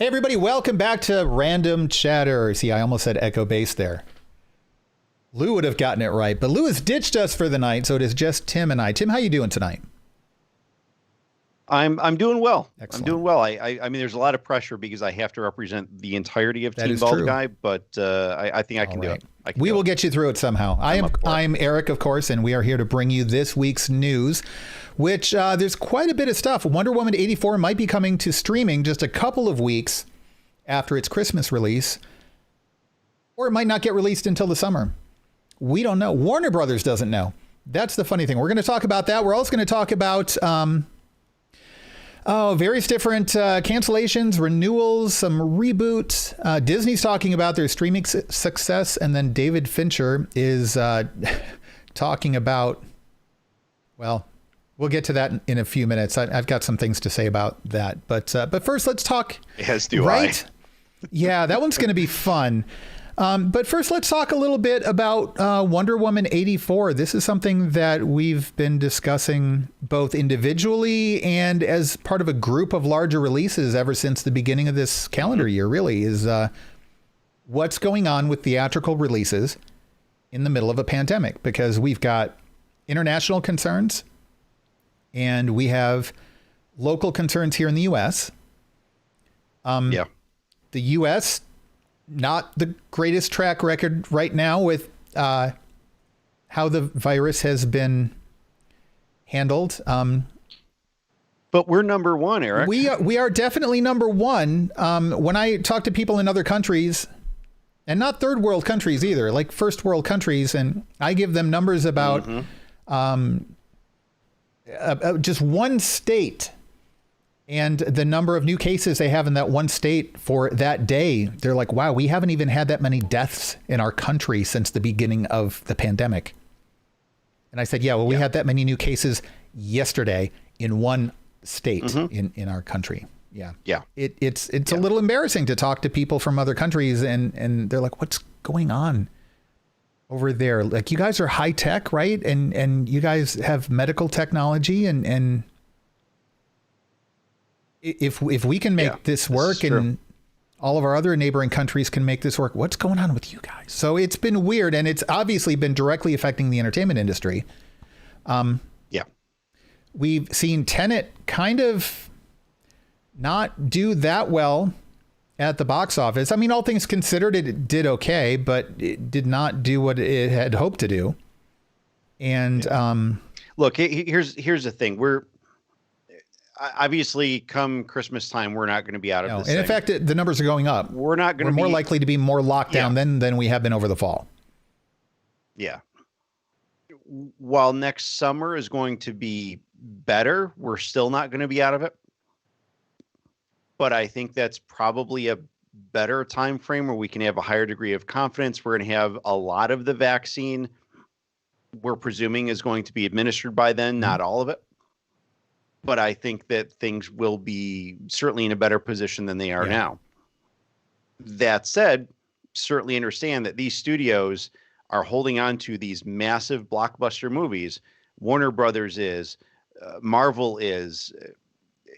Hey, everybody, welcome back to Random Chatter. See, I almost said echo bass there. Lou would have gotten it right, but Lou has ditched us for the night, so it is just Tim and I. Tim, how you doing tonight? I'm doing well. Excellent. I'm doing well. I mean, there's a lot of pressure because I have to represent the entirety of Team Bald Guy, but I think I can do it. We will get you through it somehow. I'm Eric, of course, and we are here to bring you this week's news, which there's quite a bit of stuff. Wonder Woman 84 might be coming to streaming just a couple of weeks after its Christmas release, or it might not get released until the summer. We don't know. Warner Brothers doesn't know. That's the funny thing. We're going to talk about that. We're also going to talk about various different cancellations, renewals, some reboots. Disney's talking about their streaming success. And then David Fincher is talking about, well, we'll get to that in a few minutes. I've got some things to say about that. But first, let's talk. As do right? Yeah, that one's going to be fun. But first, let's talk a little bit about Wonder Woman 84. This is something that we've been discussing both individually and as part of a group of larger releases ever since the beginning of this calendar year, really, is what's going on with theatrical releases in the middle of a pandemic, because we've got international concerns and we have local concerns here in the U.S. The U.S., not the greatest track record right now with how the virus has been handled. But we're number one, Eric. We are definitely number one. When I talk to people in other countries, and not third world countries either, like first world countries, and I give them numbers about just one state and the number of new cases they have in that one state for that day, they're like, wow, we haven't even had that many deaths in our country since the beginning of the pandemic. And I said, yeah, well, we had that many new cases yesterday in one state in our country. Yeah. Yeah. It's a little embarrassing to talk to people from other countries and they're like, what's going on over there? Like, you guys are high tech, right? And you guys have medical technology and if we can make this work and all of our other neighboring countries can make this work, what's going on with you guys? So it's been weird, and it's obviously been directly affecting the entertainment industry. We've seen Tenet kind of not do that well at the box office. I mean, all things considered, it did okay, but it did not do what it had hoped to do. And look, here's the thing. We're obviously, come Christmas time, we're not going to be out of this. And in fact, the numbers are going up. We're not going to be more likely to be more locked down than we have been over the fall. Yeah. While next summer is going to be better, we're still not going to be out of it. But I think that's probably a better time frame where we can have a higher degree of confidence. We're going to have a lot of the vaccine we're presuming is going to be administered by then, not all of it. But I think that things will be certainly in a better position than they are now. That said, certainly understand that these studios are holding on to these massive blockbuster movies. Warner Brothers is, Marvel is,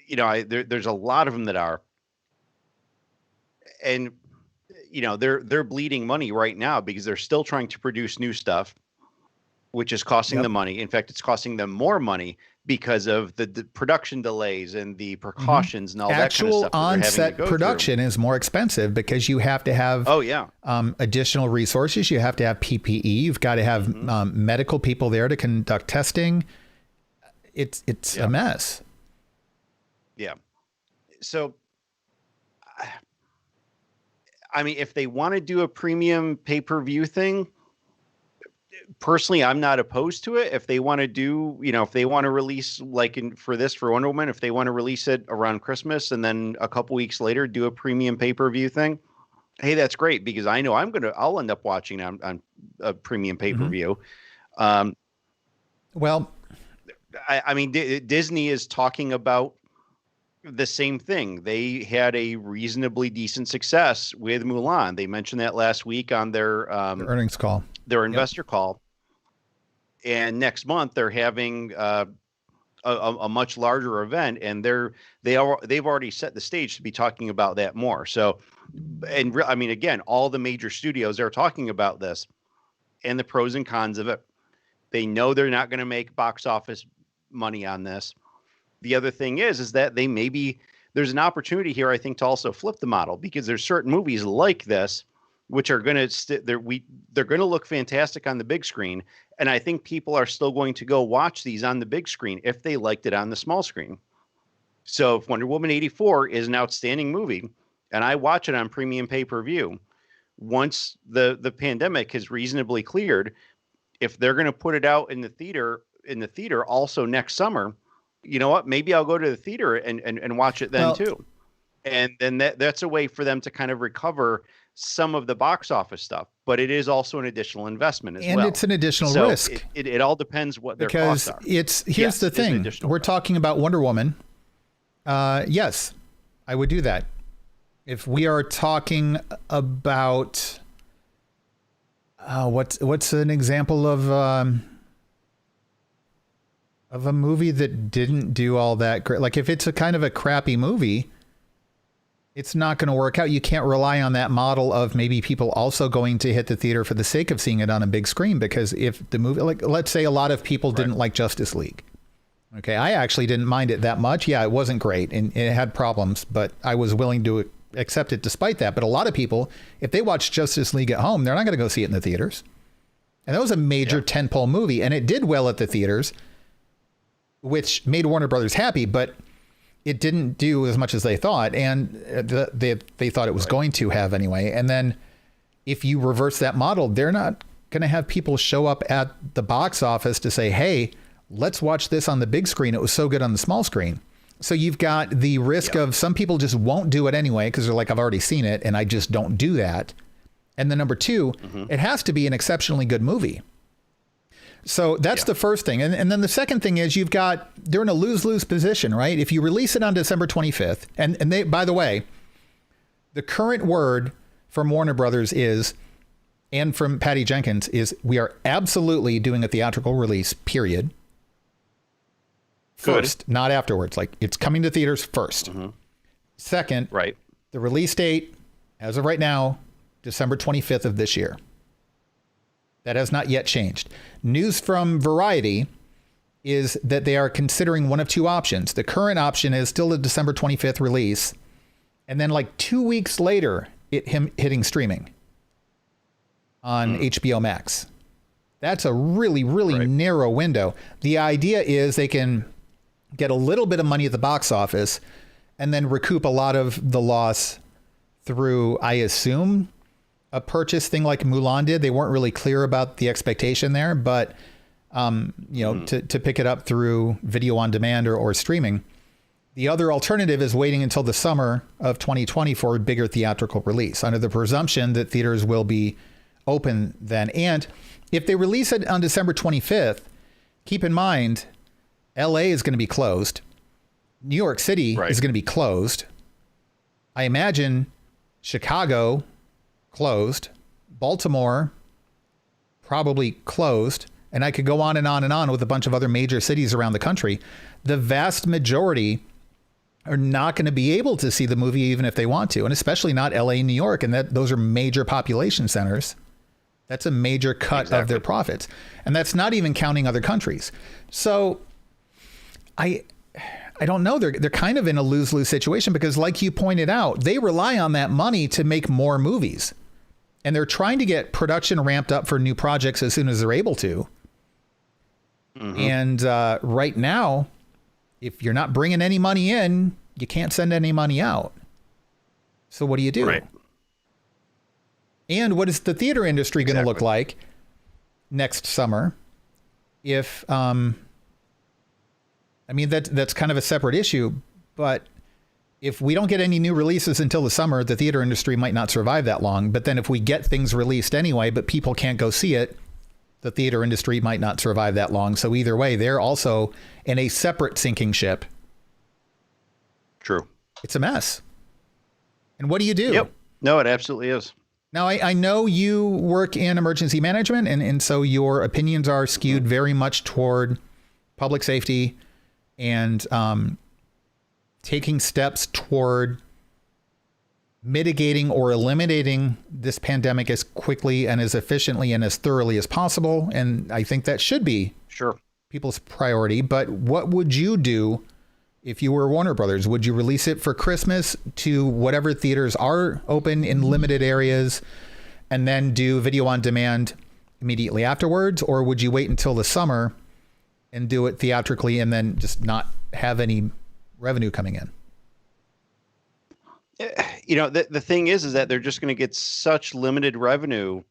there's a lot of them that are. And, they're bleeding money right now because they're still trying to produce new stuff, which is costing them money. In fact, it's costing them more money because of the production delays and the precautions and all that kind of stuff. Actual on-set production is more expensive because you have to have additional resources. You have to have PPE. You've got to have medical people there to conduct testing. It's a mess. Yeah. So, I mean, if they want to do a premium pay-per-view thing, personally, I'm not opposed to it. If they want to do, if they want to release for Wonder Woman, if they want to release it around Christmas and then a couple weeks later do a premium pay-per-view thing, hey, that's great, because I know I'll end up watching on a premium pay-per-view. Well, I mean, Disney is talking about the same thing. They had a reasonably decent success with Mulan. They mentioned that last week on their earnings call, their investor call. And next month they're having a much larger event, and they've already set the stage to be talking about that more. So, I mean, again, all the major studios are talking about this and the pros and cons of it. They know they're not going to make box office money on this. The other thing is that there's an opportunity here, I think, to also flip the model, because there's certain movies like this which are going to they're going to look fantastic on the big screen, and I think people are still going to go watch these on the big screen if they liked it on the small screen. So if Wonder Woman 84 is an outstanding movie and I watch it on premium pay-per-view, once the pandemic has reasonably cleared, if they're going to put it out in the theater also next summer, you know what? Maybe I'll go to the theater and watch it then too. And then that's a way for them to kind of recover some of the box office stuff, but it is also an additional investment as well. And it's an additional risk. It all depends what their costs are. Here's the thing. We're talking about Wonder Woman. Yes, I would do that. If we are talking about what's an example of a movie that didn't do all that great, like if it's a kind of a crappy movie, it's not going to work out. You can't rely on that model of maybe people also going to hit the theater for the sake of seeing it on a big screen. Because if the movie, like let's say a lot of people didn't like Justice League. Okay, I actually didn't mind it that much. Yeah, it wasn't great and it had problems, but I was willing to accept it despite that. But a lot of people, if they watch Justice League at home, they're not going to go see it in the theaters. And that was a major tentpole movie, and it did well at the theaters, which made Warner Brothers happy, but it didn't do as much as they thought, and they thought it was going to have anyway. And then if you reverse that model, they're not going to have people show up at the box office to say, hey, let's watch this on the big screen. It was so good on the small screen. So you've got the risk of some people just won't do it anyway because they're like, I've already seen it and I just don't do that. And then number two, it has to be an exceptionally good movie. So that's the first thing. And then the second thing is they're in a lose-lose position, right? If you release it on December 25th, and they, by the way, the current word from Warner Brothers is, and from Patty Jenkins is, we are absolutely doing a theatrical release, period. First, not afterwards. Like it's coming to theaters first. Second, the release date, as of right now, December 25th of this year. That has not yet changed. News from Variety is that they are considering one of two options. The current option is still a December 25th release. And then like 2 weeks later, him hitting streaming on HBO Max. That's a really, really narrow window. The idea is they can get a little bit of money at the box office and then recoup a lot of the loss through, I assume, a purchase thing like Mulan did. They weren't really clear about the expectation there, but to pick it up through video on demand or streaming. The other alternative is waiting until the summer of 2020 for a bigger theatrical release, under the presumption that theaters will be open then. And if they release it on December 25th, keep in mind, LA is going to be closed. New York City is going to be closed. I imagine Chicago closed, Baltimore probably closed, and I could go on and on and on with a bunch of other major cities around the country. The vast majority are not going to be able to see the movie even if they want to, and especially not LA and New York, and those are major population centers. That's a major cut of their profits, and that's not even counting other countries. So I don't know. They're kind of in a lose-lose situation because, like you pointed out, they rely on that money to make more movies. And they're trying to get production ramped up for new projects as soon as they're able to. And right now, if you're not bringing any money in, you can't send any money out. So what do you do? Right. And what is the theater industry going to look like next summer? If, that's kind of a separate issue, but if we don't get any new releases until the summer, the theater industry might not survive that long. But then if we get things released anyway, but people can't go see it, the theater industry might not survive that long. So either way, they're also in a separate sinking ship. True. It's a mess. And what do you do? Yep. No, it absolutely is. Now, I know you work in emergency management, and so your opinions are skewed very much toward public safety and taking steps toward mitigating or eliminating this pandemic as quickly and as efficiently and as thoroughly as possible. And I think that should be people's priority. But what would you do if you were Warner Brothers? Would you release it for Christmas to whatever theaters are open in limited areas and then do video on demand immediately afterwards? Or would you wait until the summer and do it theatrically and then just not have any revenue coming in? You know, the thing is that they're just going to get such limited revenue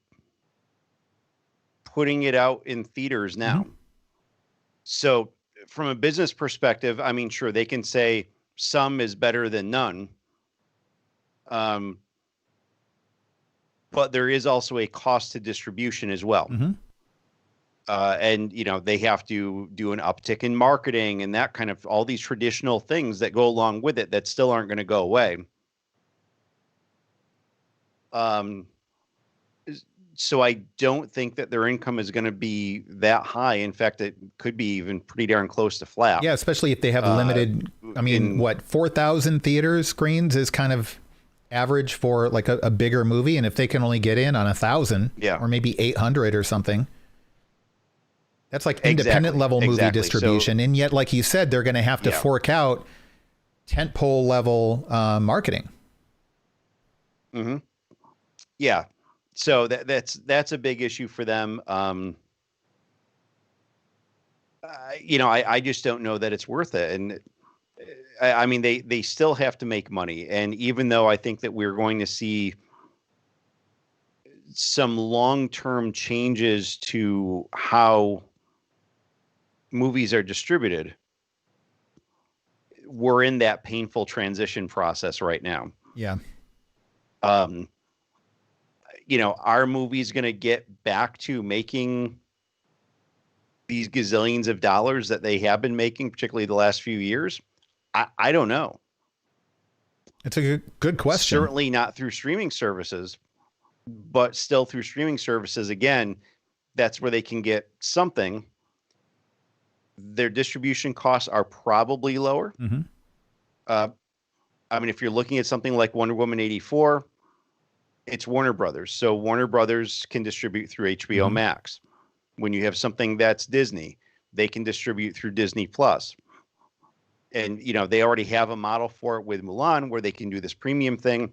putting it out in theaters now. So from a business perspective, I mean, sure, they can say some is better than none. But there is also a cost to distribution as well. And, you know, they have to do an uptick in marketing and that kind of all these traditional things that go along with it that still aren't going to go away. So I don't think that their income is going to be that high. In fact, it could be even pretty darn close to flat. Yeah, especially if they have limited, I mean, 4,000 theater screens is kind of average for like a bigger movie. And if they can only get in on 1,000 or maybe 800 or something, that's like independent level movie distribution. So, and yet, like you said, they're going to have to fork out tentpole level marketing. Yeah. So that's a big issue for them. You know, I just don't know that it's worth it. And I mean, they still have to make money. And even though I think that we're going to see some long-term changes to how movies are distributed, we're in that painful transition process right now. Yeah. You know, are movies going to get back to making these gazillions of dollars that they have been making, particularly the last few years? I don't know. It's a good question. Certainly not through streaming services, but still through streaming services. Again, that's where they can get something. Their distribution costs are probably lower. I mean, if you're looking at something like Wonder Woman 84, it's Warner Brothers. So Warner Brothers can distribute through HBO Max. When you have something that's Disney, they can distribute through Disney Plus. And, you know, they already have a model for it with Mulan where they can do this premium thing.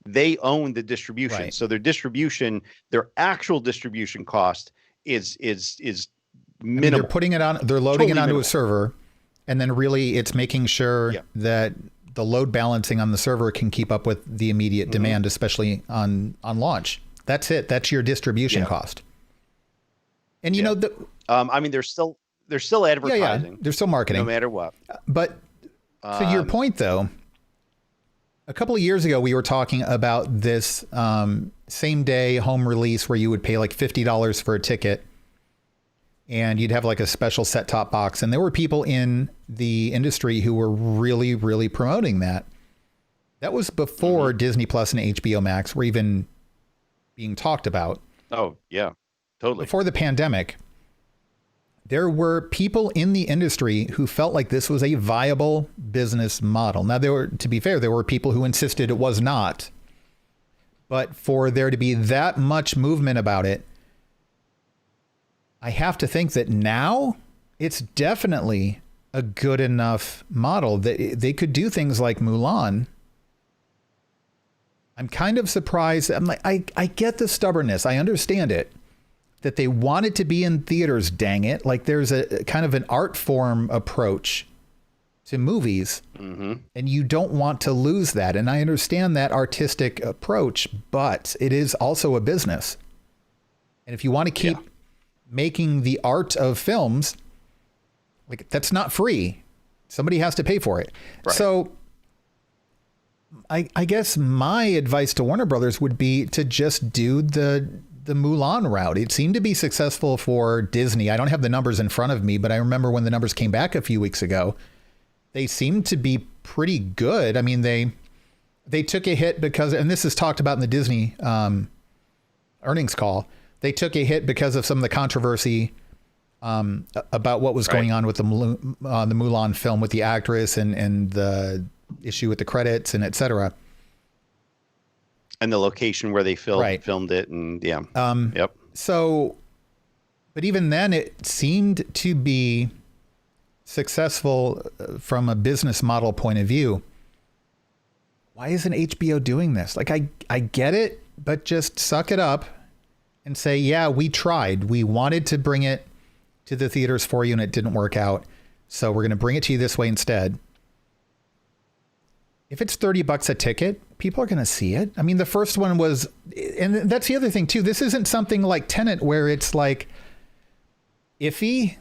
They own the distribution. Right. So their distribution, their actual distribution cost is minimal. I mean, they're putting it on, they're loading it onto a server, and then really it's making sure that the load balancing on the server can keep up with the immediate demand, especially on launch. That's it. That's your distribution cost. And you know, I mean, they're still advertising. They're still marketing, no matter what. But to your point, though, a couple of years ago we were talking about this same day home release where you would pay like $50 for a ticket, and you'd have like a special set-top box. And there were people in the industry who were really, really promoting that. That was before Disney Plus and HBO Max were even being talked about. Oh, yeah, totally. Before the pandemic, there were people in the industry who felt like this was a viable business model. Now, to be fair, there were people who insisted it was not. But for there to be that much movement about it, I have to think that now it's definitely a good enough model that they could do things like Mulan. I'm kind of surprised. I'm like, I get the stubbornness. I understand it, that they want it to be in theaters. Dang it. Like there's a kind of an art form approach to movies, and you don't want to lose that. And I understand that artistic approach, but it is also a business. And if you want to keep making the art of films, like that's not free. Somebody has to pay for it. Right. So I guess my advice to Warner Brothers would be to just do the Mulan route. It seemed to be successful for Disney. I don't have the numbers in front of me, but I remember when the numbers came back a few weeks ago, they seemed to be pretty good. I mean, they took a hit because, and this is talked about in the Disney earnings call, they took a hit because of some of the controversy about what was going on with the Mulan film with the actress and the issue with the credits and et cetera. And the location where they filmed it. And yeah. Yep. So, but even then it seemed to be successful from a business model point of view. Why isn't HBO doing this? Like, I get it, but just suck it up and say, yeah, we tried. We wanted to bring it to the theaters for you and it didn't work out. So we're going to bring it to you this way instead. If it's $30 a ticket, people are going to see it. I mean, the first one was, and that's the other thing too. This isn't something like Tenet where it's like iffy.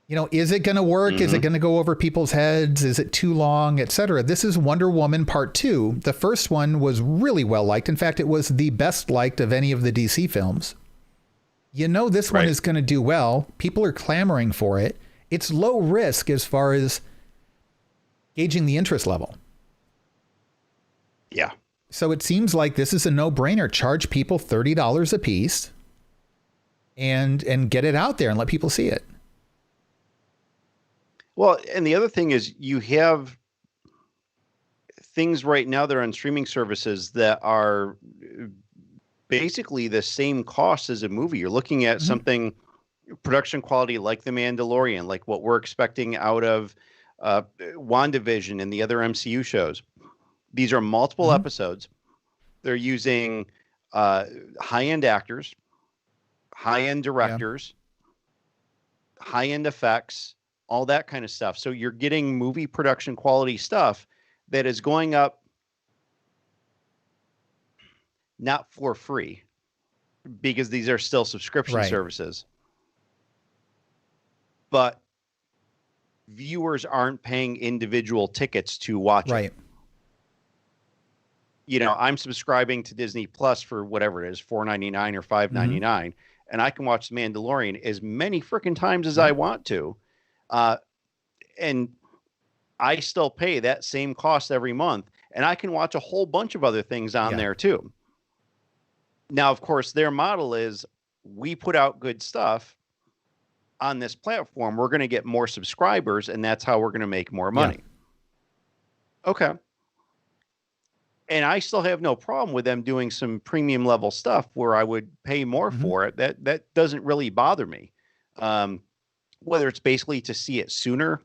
You know, is it going to work? Mm-hmm. Is it going to go over people's heads? Is it too long, etc.? This is Wonder Woman Part 2. The first one was really well liked. In fact, it was the best liked of any of the DC films. You know, this one is going to do well. People are clamoring for it. It's low risk as far as gauging the interest level. Yeah. So it seems like this is a no-brainer. Charge people $30 a piece and get it out there and let people see it. Well, and the other thing is you have things right now that are on streaming services that are basically the same cost as a movie. You're looking at something production quality like The Mandalorian, like what we're expecting out of WandaVision and the other MCU shows. These are multiple episodes. They're using high-end actors, high-end directors, high-end effects, all that kind of stuff. So you're getting movie production quality stuff that is going up not for free, because these are still subscription services. But viewers aren't paying individual tickets to watch it. You know, I'm subscribing to Disney Plus for whatever it is, $4.99 or $5.99, and I can watch The Mandalorian as many freaking times as I want to. And I still pay that same cost every month, and I can watch a whole bunch of other things on there too. Now, of course, their model is we put out good stuff on this platform. We're going to get more subscribers, and that's how we're going to make more money. Okay. And I still have no problem with them doing some premium level stuff where I would pay more for it. That doesn't really bother me. Whether it's basically to see it sooner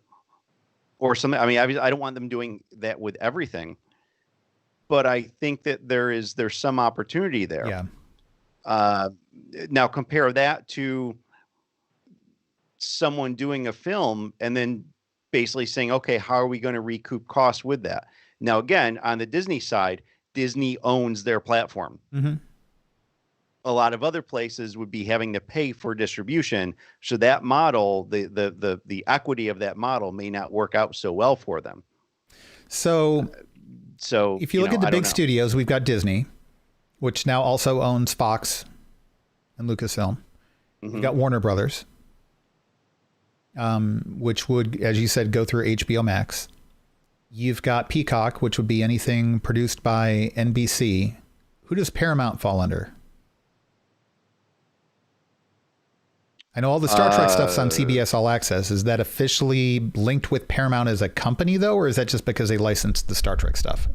or something. I mean, I don't want them doing that with everything, but I think that there's some opportunity there. Yeah. Now compare that to someone doing a film and then basically saying, okay, how are we going to recoup costs with that? Now, again, on the Disney side, Disney owns their platform. A lot of other places would be having to pay for distribution. So that model, the equity of that model may not work out so well for them. So if you look at the big studios, we've got Disney, which now also owns Fox and Lucasfilm. We've got Warner Brothers, which would, as you said, go through HBO Max. You've got Peacock, which would be anything produced by NBC. Who does Paramount fall under? I know all the Star Trek stuff's on CBS All Access. Is that officially linked with Paramount as a company, though, or is that just because they licensed the Star Trek stuff?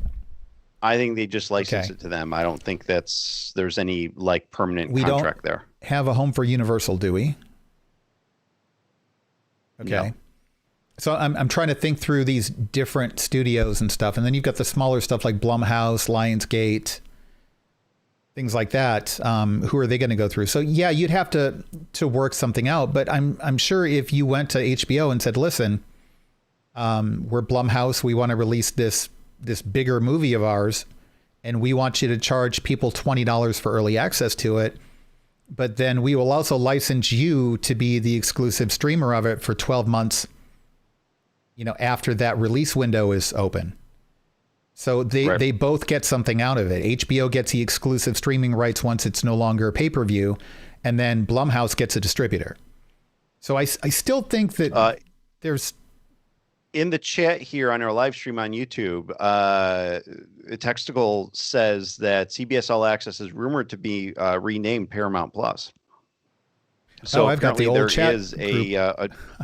I think they just license it to them. I don't think there's any like permanent contract there. We don't have a home for Universal, do we? Okay. No. So I'm trying to think through these different studios and stuff. And then you've got the smaller stuff like Blumhouse, Lionsgate, things like that. Who are they going to go through? So yeah, you'd have to work something out. But I'm sure if you went to HBO and said, listen, we're Blumhouse, we want to release this bigger movie of ours, and we want you to charge people $20 for early access to it. But then we will also license you to be the exclusive streamer of it for 12 months. You know, after that release window is open. So they both get something out of it. HBO gets the exclusive streaming rights once it's no longer pay-per-view, and then Blumhouse gets a distributor. So I still think that there's... In the chat here on our live stream on YouTube, Textical says that CBS All Access is rumored to be renamed Paramount Plus. So I've got the apparently old chat there is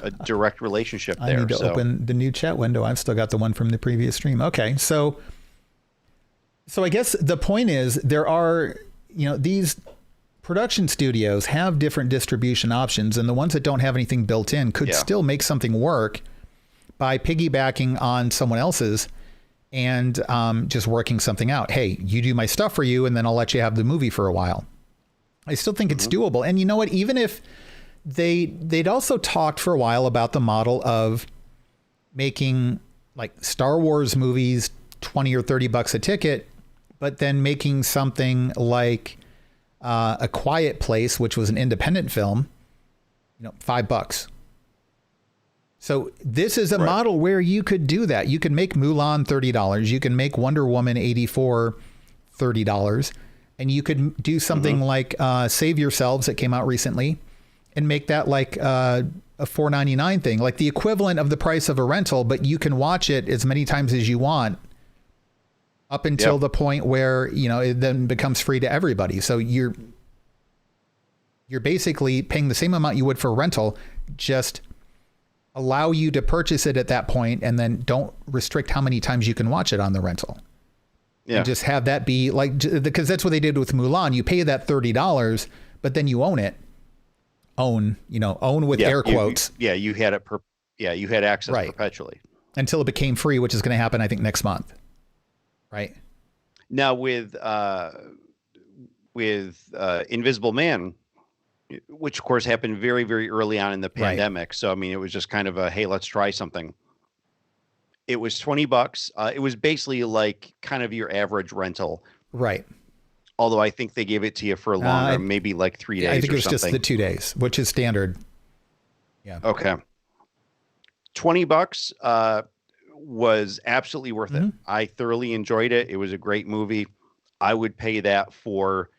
a direct relationship there. I need to open the new chat window. I've still got the one from the previous stream. Okay, so I guess the point is there are, these production studios have different distribution options, and the ones that don't have anything built in could still make something work by piggybacking on someone else's and just working something out. Hey, you do my stuff for you, and then I'll let you have the movie for a while. I still think it's doable. And you know what? Even if they'd also talked for a while about the model of making like Star Wars movies, 20 or 30 bucks a ticket, but then making something like A Quiet Place, which was an independent film, $5. So this is a model where you could do that. You could make Mulan $30. You can make Wonder Woman 84 $30. And you could do something like Save Yourselves that came out recently and make that like a $4.99 thing, like the equivalent of the price of a rental, but you can watch it as many times as you want up until the point where, it then becomes free to everybody. So you're basically paying the same amount you would for a rental, just allow you to purchase it at that point and then don't restrict how many times you can watch it on the rental. Yeah. And just have that be like, because that's what they did with Mulan. You pay that $30, but then you own it. Own with air quotes. You had it. You had access perpetually until it became free, which is going to happen, I think, next month. Right. Now with Invisible Man, which of course happened very, very early on in the pandemic. So, I mean, it was just kind of a, hey, let's try something. It was $20. It was basically like kind of your average rental. Right. Although I think they gave it to you for longer, maybe like 3 days or something. I think it was just the 2 days, which is standard. Yeah. Okay. $20 was absolutely worth it. I thoroughly enjoyed it. It was a great movie. I would pay that for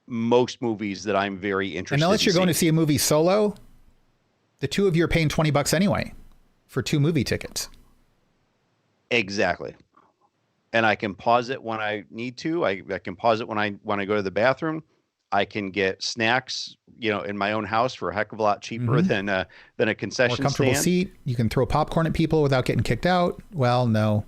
most movies that I'm very interested in. Unless you're going to see a movie solo, the two of you are paying $20 anyway for 2 movie tickets. Exactly. And I can pause it when I need to. I can pause it when I go to the bathroom. I can get snacks, in my own house for a heck of a lot cheaper than a concession more comfortable stand. Seat. You can throw popcorn at people without getting kicked out. Well, no.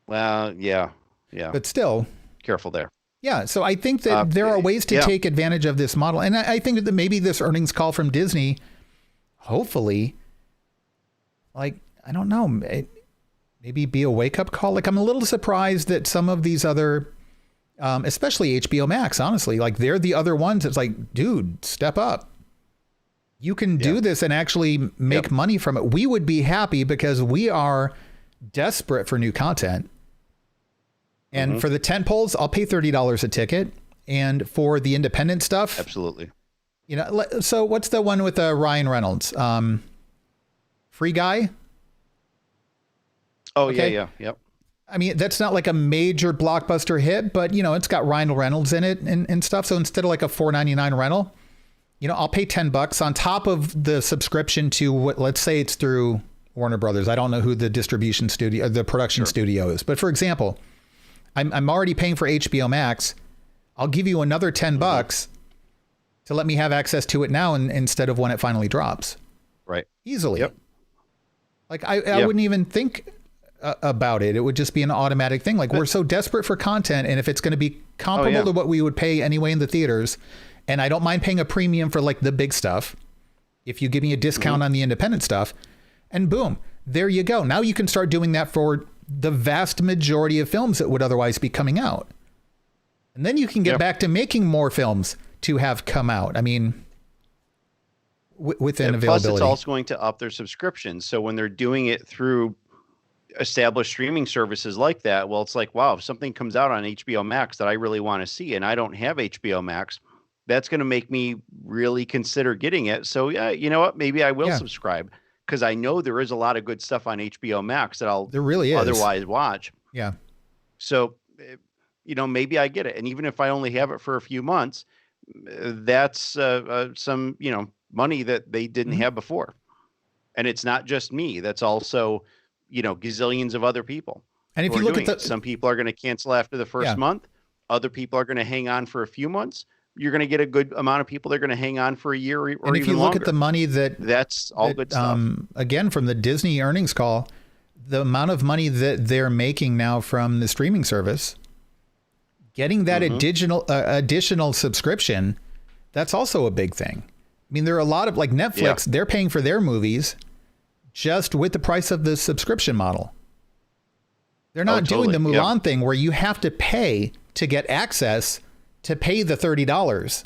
Well, yeah. But still, careful there. Yeah. So I think that there are ways to take advantage of this model. And I think that maybe this earnings call from Disney, hopefully, like, I don't know, maybe be a wake-up call. Like, I'm a little surprised that some of these other, especially HBO Max, honestly, like they're the other ones. It's like, dude, step up. You can do this and actually make money from it. We would be happy because we are desperate for new content. And for the tent poles, I'll pay $30 a ticket. And for the independent stuff. Absolutely. So what's the one with Ryan Reynolds? Free Guy? Oh, okay. Yeah. Yep. I mean, that's not like a major blockbuster hit, but, it's got Ryan Reynolds in it and stuff. So instead of like a $4.99 rental, I'll pay $10 on top of the subscription to what, let's say it's through Warner Brothers. I don't know who the distribution studio, the production studio is. But for example, I'm already paying for HBO Max. I'll give you another $10 to let me have access to it now instead of when it finally drops. Right. Easily. Yep. Like I wouldn't even think about it. It would just be an automatic thing. Like we're so desperate for content. And if it's going to be comparable to what we would pay anyway in the theaters, and I don't mind paying a premium for like the big stuff, if you give me a discount on the independent stuff, and boom, there you go. Now you can start doing that for the vast majority of films that would otherwise be coming out. And then you can get back to making more films to have come out. I mean, within availability. Plus, it's also going to up their subscriptions. So when they're doing it through established streaming services like that, well, it's like, wow, if something comes out on HBO Max that I really want to see and I don't have HBO Max, that's going to make me really consider getting it. So yeah, you know what? Maybe I will subscribe because I know there is a lot of good stuff on HBO Max that I'll otherwise watch. Yeah. So, maybe I get it. And even if I only have it for a few months, that's some, money that they didn't have before. And it's not just me. That's also, gazillions of other people. And if you look at some people are going to cancel after the first month. Other people are going to hang on for a few months. you're going to get a good amount of people. They're going to hang on for a year or even longer. And if you look at the money that's all good stuff. Again, from the Disney earnings call, the amount of money that they're making now from the streaming service, getting that additional subscription, that's also a big thing. I mean, there are a lot of, like Netflix, they're paying for their movies just with the price of the subscription model. They're not doing the Mulan thing where you have to pay to get access to pay the $30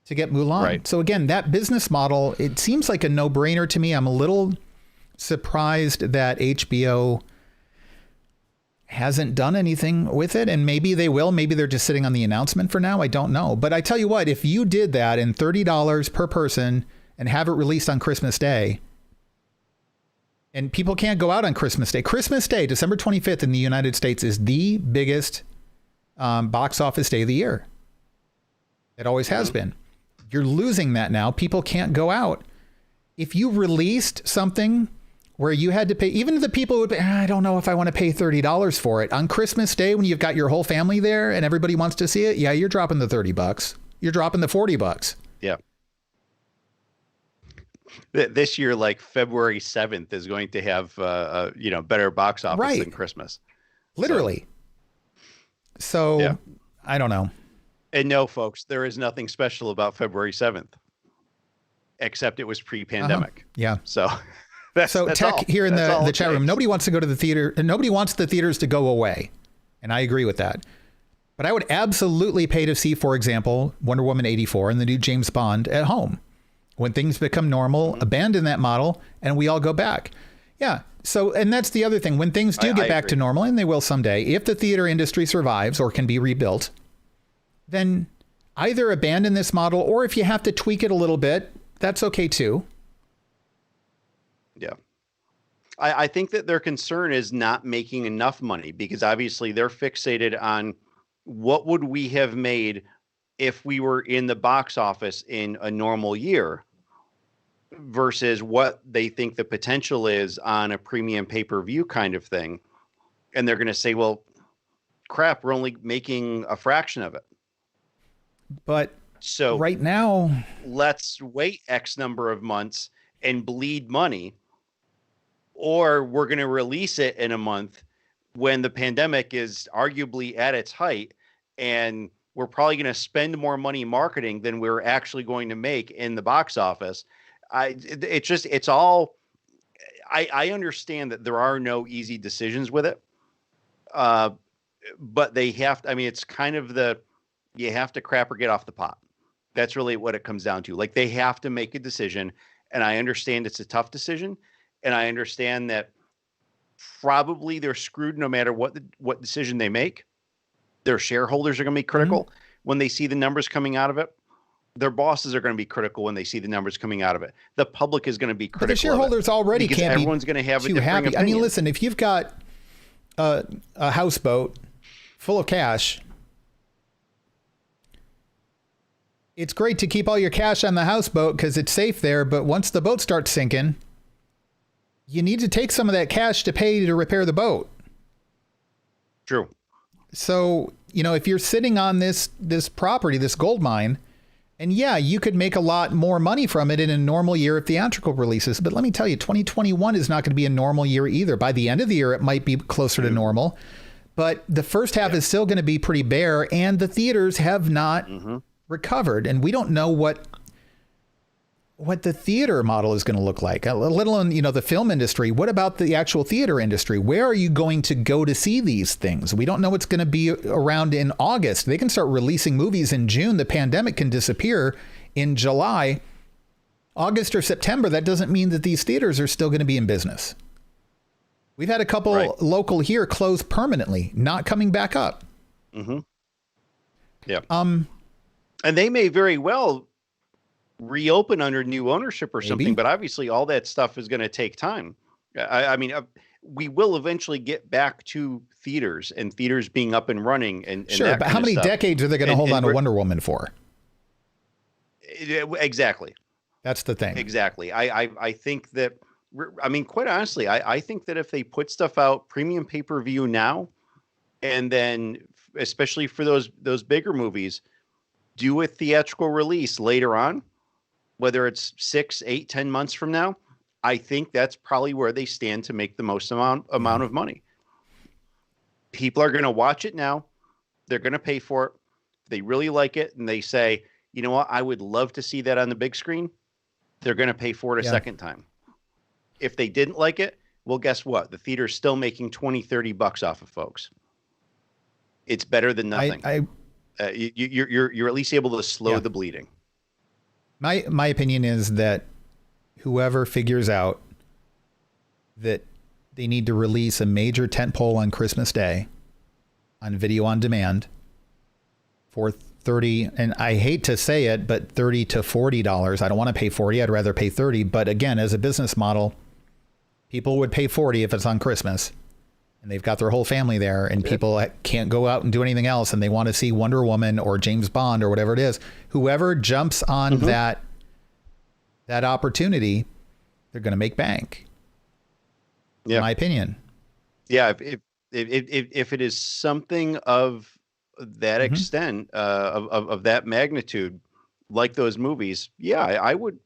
to get Mulan. Right. So again, that business model, it seems like a no-brainer to me. I'm a little surprised that HBO hasn't done anything with it, and maybe they will. Maybe they're just sitting on the announcement for now. I don't know. But I tell you what, if you did that and $30 per person and have it released on Christmas Day, and people can't go out on Christmas Day. Christmas Day, December 25th in the United States, is the biggest box office day of the year. It always has been. You're losing that now. People can't go out. If you released something where you had to pay, even the people would pay, I don't know if I want to pay $30 for it. On Christmas Day, when you've got your whole family there and everybody wants to see it, yeah, you're dropping the $30. You're dropping the $40. Yeah. This year, like February 7th is going to have, better box office than Christmas. Literally. So I don't know. And no, folks, there is nothing special about February 7th, except it was pre-pandemic. Yeah. So that's Tech all. Here in the chat room, nobody wants to go to the theater, and nobody wants the theaters to go away. And I agree with that. But I would absolutely pay to see, for example, Wonder Woman 84 and the new James Bond at home. When things become normal, abandon that model, and we all go back. Yeah. So, and that's the other thing. When things do get back to normal, and they will someday, if the theater industry survives or can be rebuilt, then either abandon this model, or if you have to tweak it a little bit, that's okay too. Yeah. I think that their concern is not making enough money, because obviously they're fixated on what would we have made if we were in the box office in a normal year versus what they think the potential is on a premium pay-per-view kind of thing. And they're going to say, well, crap, we're only making a fraction of it. But so right now, let's wait X number of months and bleed money, or we're going to release it in a month when the pandemic is arguably at its height, and we're probably going to spend more money marketing than we're actually going to make in the box office. I understand that there are no easy decisions with it. But they have to, it's kind of you have to crap or get off the pot. That's really what it comes down to. Like, they have to make a decision, and I understand it's a tough decision, and I understand that probably they're screwed no matter what decision they make. Their shareholders are going to be critical when they see the numbers coming out of it. Their bosses are going to be critical when they see the numbers coming out of it. The public is going to be critical. But the shareholders already can't be everyone's going to have too happy. Opinion. I mean, listen, if you've got a houseboat full of cash, it's great to keep all your cash on the houseboat because it's safe there. But once the boat starts sinking, you need to take some of that cash to pay to repair the boat. True. So, if you're sitting on this property, this gold mine, and yeah, you could make a lot more money from it in a normal year of theatrical releases. But let me tell you, 2021 is not going to be a normal year either. By the end of the year, it might be closer to normal. But the first half is still going to be pretty bare, and the theaters have not recovered. And we don't know what the theater model is going to look like, let alone, the film industry. What about the actual theater industry? Where are you going to go to see these things? We don't know what's going to be around in August. They can start releasing movies in June. The pandemic can disappear in July, August or September. That doesn't mean that these theaters are still going to be in business. We've had a couple local here close permanently, not coming back up. Yeah. And they may very well reopen under new ownership or something, but obviously all that stuff is going to take time. We will eventually get back to theaters and theaters being up and running. And sure, but how many decades are they going to hold on to Wonder Woman for? Exactly. That's the thing. Exactly. I think that, quite honestly, I think that if they put stuff out premium pay-per-view now, and then especially for those bigger movies, do a theatrical release later on, whether it's 6, 8, 10 months from now, I think that's probably where they stand to make the most amount of money. People are going to watch it now. They're going to pay for it. If they really like it and they say, you know what, I would love to see that on the big screen, they're going to pay for it a second time. If they didn't like it, well, guess what? The theater's still making $20-$30 off of folks. It's better than nothing. You're at least able to slow the bleeding. My opinion is that whoever figures out that they need to release a major tentpole on Christmas Day on video on demand for $30, and I hate to say it, but $30 to $40. I don't want to pay $40. I'd rather pay $30. But again, as a business model, people would pay $40 if it's on Christmas and they've got their whole family there and people can't go out and do anything else and they want to see Wonder Woman or James Bond or whatever it is. Whoever jumps on that opportunity, they're going to make bank. In my opinion. Yeah. If it is something of that extent, of that magnitude, like those movies, I would.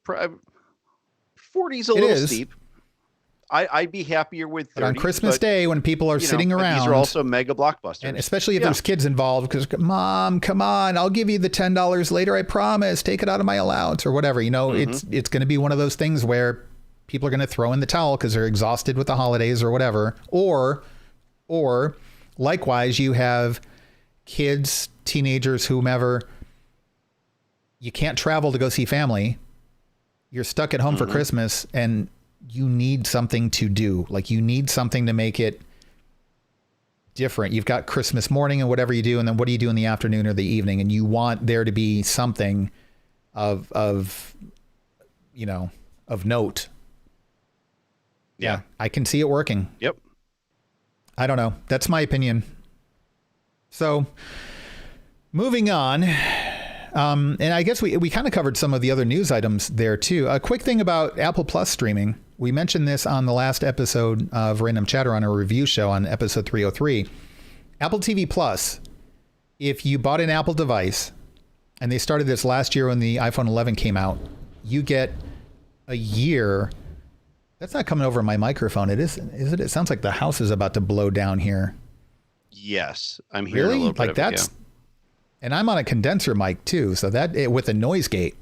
40 is a little steep. I'd be happier with 30. But on Christmas Day, when people are sitting around, these are also mega blockbusters, and especially if there's kids involved. Because Mom, come on, I'll give you the $10 later. I promise. Take it out of my allowance or whatever. You know, it's going to be one of those things where people are going to throw in the towel because they're exhausted with the holidays or whatever. Or likewise, you have kids, teenagers, whomever. You can't travel to go see family. You're stuck at home for Christmas and you need something to do. Like you need something to make it different. You've got Christmas morning and whatever you do. And then what do you do in the afternoon or the evening? And you want there to be something of note. Yeah. I can see it working. Yep. I don't know. That's my opinion. So moving on. And I guess we kind of covered some of the other news items there too. A quick thing about Apple Plus streaming. We mentioned this on the last episode of Random Chatter on a review show on episode 303. Apple TV Plus, if you bought an Apple device, and they started this last year when the iPhone 11 came out, you get a year. That's not coming over my microphone. It isn't it? It sounds like the house is about to blow down here. Yes, I'm hearing a little bit like of that's. It, yeah. And I'm on a condenser mic too, so that with a noise gate.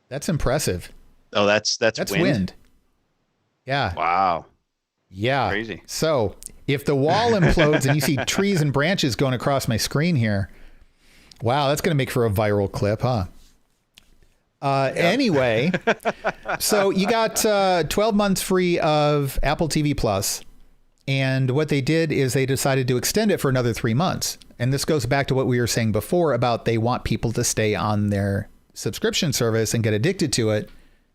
That's impressive. Oh, that's wind. Yeah. Wow. Yeah. Crazy. So if the wall implodes and you see trees and branches going across my screen here, wow, that's going to make for a viral clip, huh? Anyway, so you got 12 months free of Apple TV Plus. And what they did is they decided to extend it for another 3 months. And this goes back to what we were saying before about they want people to stay on their subscription service and get addicted to it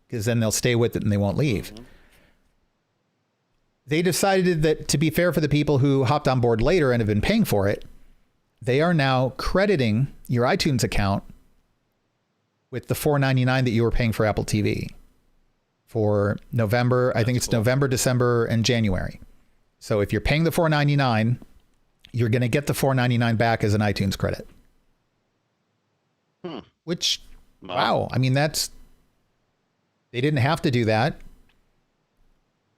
because then they'll stay with it and they won't leave. They decided that to be fair for the people who hopped on board later and have been paying for it, they are now crediting your iTunes account with the $4.99 that you were paying for Apple TV for November. I think it's November, December, and January. So if you're paying the $4.99, you're going to get the $4.99 back as an iTunes credit. Which, wow. I mean, they didn't have to do that.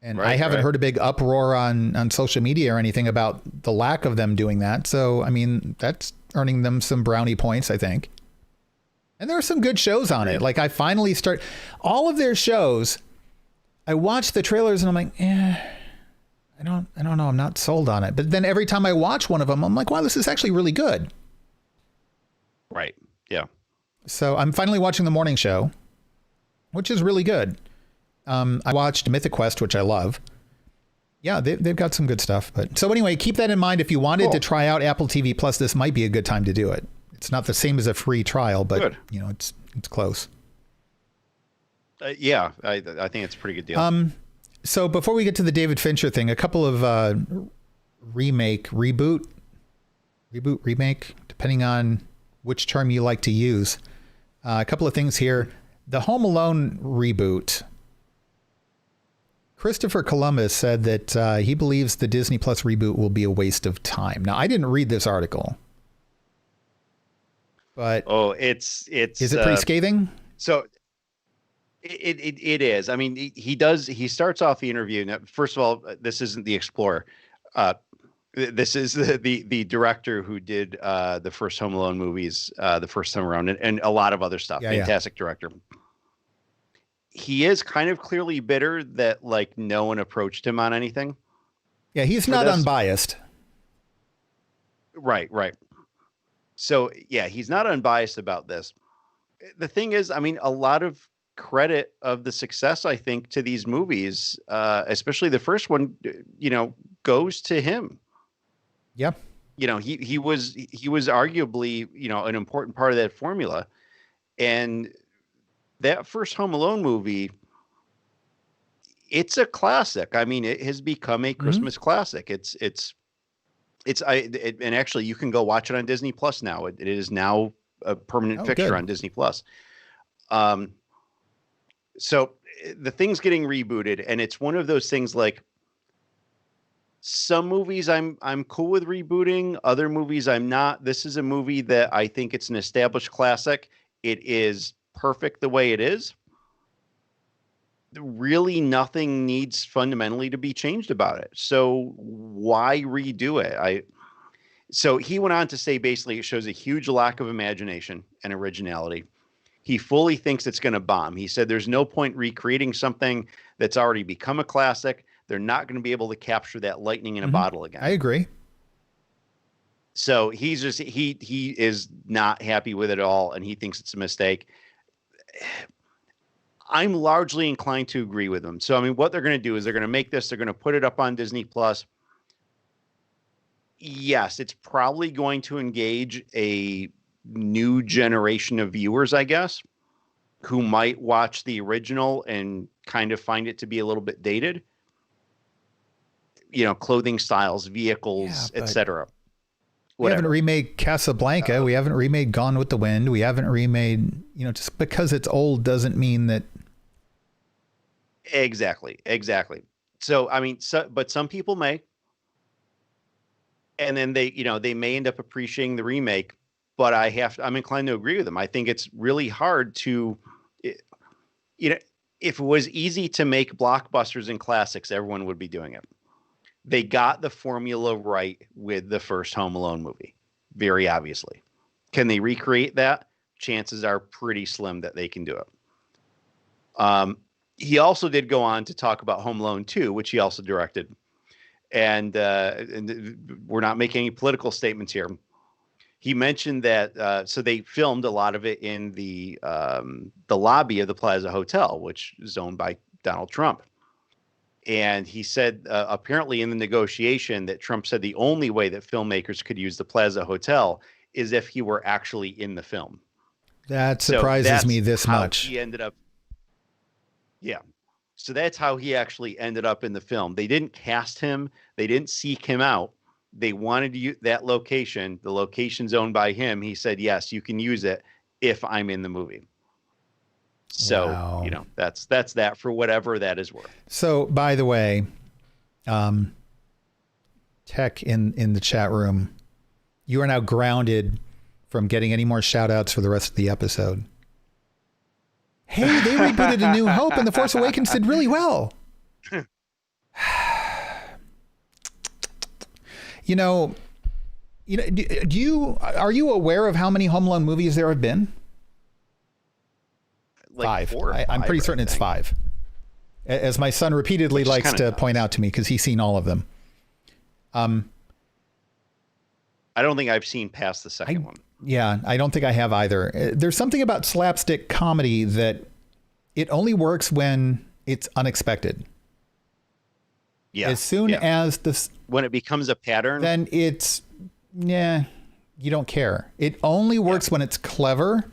And I haven't heard a big uproar on social media or anything about the lack of them doing that. So, I mean, that's earning them some brownie points, I think. And there are some good shows on it. Like I finally all of their shows. I watched the trailers and I'm like, I don't know. I'm not sold on it. But then every time I watch one of them, I'm like, wow, this is actually really good. Right. Yeah. So I'm finally watching the morning show, which is really good. I watched Mythic Quest, which I love. Yeah, they've got some good stuff. But so anyway, keep that in mind. If you wanted to try out Apple TV Plus, this might be a good time to do it. It's not the same as a free trial, but you know, it's close. Yeah, I think it's a pretty good deal. So before we get to the David Fincher thing, a couple of reboot, remake, depending on which term you like to use. A couple of things here. The Home Alone reboot. Christopher Columbus said that he believes the Disney Plus reboot will be a waste of time. Now, I didn't read this article. but It's is it pretty scathing? So it is. I mean, he starts off the interview. Now, first of all, this isn't the Explorer. This is the director who did the first Home Alone movies the first time around, and a lot of other stuff. Fantastic director. He is kind of clearly bitter that like no one approached him on anything. Yeah, he's not unbiased. Right. So yeah, he's not unbiased about this. The thing is, I mean, a lot of credit of the success, I think, to these movies, especially the first one, goes to him. Yep. He was arguably, an important part of that formula. And that first Home Alone movie, it's a classic. I mean, it has become a Christmas classic. And actually you can go watch it on Disney Plus now. It is now a permanent fixture on Disney Plus. So the thing's getting rebooted, and it's one of those things like some movies I'm cool with rebooting, other movies I'm not. This is a movie that I think it's an established classic. It is perfect the way it is. Really nothing needs fundamentally to be changed about it. So why redo it? So he went on to say basically it shows a huge lack of imagination and originality. He fully thinks it's going to bomb. He said there's no point recreating something that's already become a classic. They're not going to be able to capture that lightning in a bottle again. I agree. So he is not happy with it all, and he thinks it's a mistake. I'm largely inclined to agree with him. So, I mean, what they're going to do is they're going to make this, they're going to put it up on Disney Plus. Yes, it's probably going to engage a new generation of viewers, I guess, who might watch the original and kind of find it to be a little bit dated. Clothing styles, vehicles, etc. We haven't remade Casablanca. We haven't remade Gone with the Wind. We haven't remade, just because it's old doesn't mean that. Exactly. So, I mean, but some people may, and then they may end up appreciating the remake, but I'm inclined to agree with them. I think it's really hard to, if it was easy to make blockbusters and classics, everyone would be doing it. They got the formula right with the first Home Alone movie, very obviously. Can they recreate that? Chances are pretty slim that they can do it. He also did go on to talk about Home Alone 2, which he also directed. And we're not making any political statements here. He mentioned that so they filmed a lot of it in the lobby of the Plaza Hotel, which is owned by Donald Trump. And he said, apparently in the negotiation, that Trump said the only way that filmmakers could use the Plaza Hotel is if he were actually in the film. That surprises me this much. He ended up. Yeah. So that's how he actually ended up in the film. They didn't cast him. They didn't seek him out. They wanted to use that location. The location's owned by him. He said, yes, you can use it if I'm in the movie. So, wow. That's that for whatever that is worth. So, by the way, Tech in the chat room, you are now grounded from getting any more shout outs for the rest of the episode. Hey, they rebooted A New Hope and The Force Awakens did really well. Are you aware of how many Home Alone movies there have been? Like 5. 4 or 5. I'm pretty certain it's 5. As my son repeatedly likes to point out to me because he's seen all of them. I don't think I've seen past the second one. Yeah, I don't think I have either. There's something about slapstick comedy that it only works when it's unexpected. Yeah. As soon as when it becomes a pattern, then you don't care. It only works when it's clever,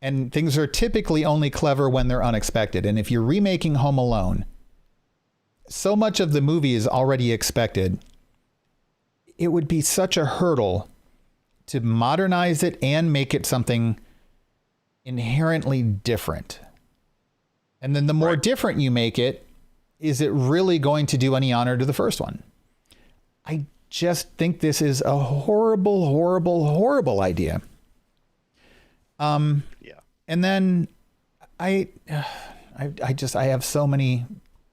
and things are typically only clever when they're unexpected. And if you're remaking Home Alone, so much of the movie is already expected. It would be such a hurdle to modernize it and make it something inherently different. And then the more different you make it, is it really going to do any honor to the first one? I just think this is a horrible, horrible, horrible idea. Yeah. And then I have so many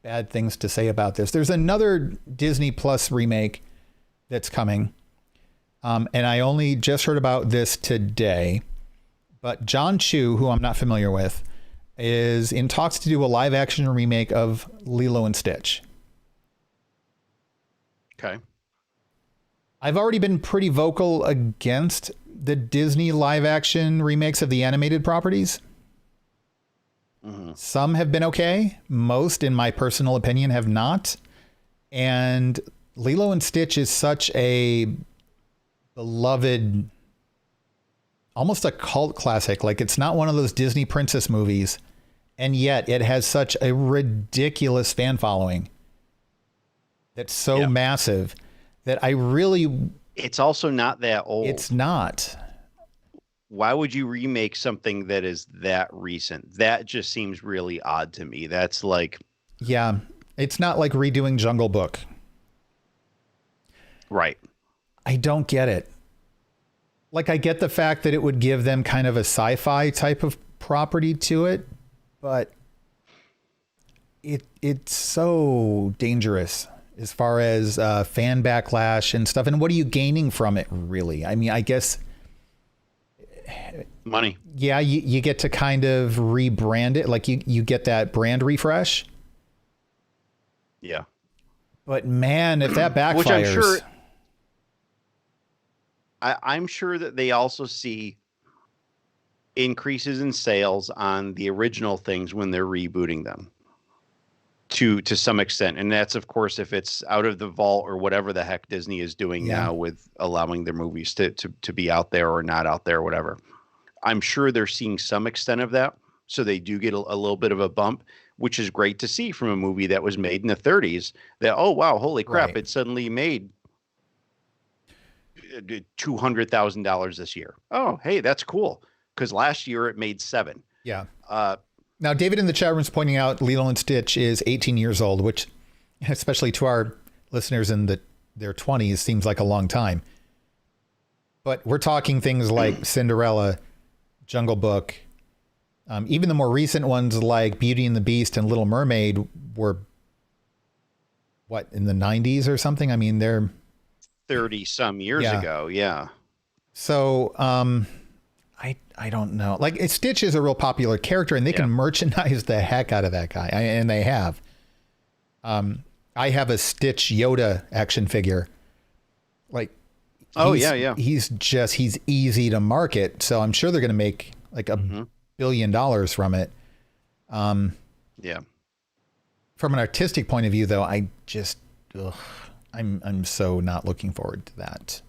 bad things to say about this. There's another Disney Plus remake that's coming. And I only just heard about this today, but John Chu, who I'm not familiar with, is in talks to do a live action remake of Lilo and Stitch. Okay. I've already been pretty vocal against the Disney live action remakes of the animated properties. Mm-hmm. Some have been okay. Most, in my personal opinion, have not. And Lilo and Stitch is such a beloved, almost a cult classic. Like, it's not one of those Disney princess movies, and yet it has such a ridiculous fan following that's so massive that I really... It's also not that old. It's not. Why would you remake something that is that recent? That just seems really odd to me. That's like... Yeah, it's not like redoing Jungle Book. Right. I don't get it. Like, I get the fact that it would give them kind of a sci-fi type of property to it, but it's so dangerous as far as fan backlash and stuff. And what are you gaining from it, really? I mean, I guess... Money. Yeah, you get to kind of rebrand it. Like, you get that brand refresh. Yeah. But man, if that backfires... Which I'm sure... I'm sure that they also see increases in sales on the original things when they're rebooting them to some extent. And that's, of course, if it's out of the vault or whatever the heck Disney is doing now with allowing their movies to be out there or not out there or whatever. I'm sure they're seeing some extent of that. So they do get a little bit of a bump, which is great to see from a movie that was made in the 30s that, oh, wow, holy crap, Right. it suddenly made $200,000 this year. Oh, hey, that's cool. Because last year it made $7 million. Yeah. Now, David in the chat room is pointing out Lilo and Stitch is 18 years old, which, especially to our listeners in their 20s, seems like a long time. But we're talking things like Cinderella, Jungle Book, even the more recent ones like Beauty and the Beast and Little Mermaid were, what, in the 90s or something? I mean, they're 30 some years ago. Yeah. So, I don't know. Like, Stitch is a real popular character, and they can merchandise the heck out of that guy. And they have. I have a Stitch Yoda action figure. Like, he's easy to market. So I'm sure they're going to make like $1 billion from it. Yeah. From an artistic point of view, though, I just, I'm so not looking forward to that.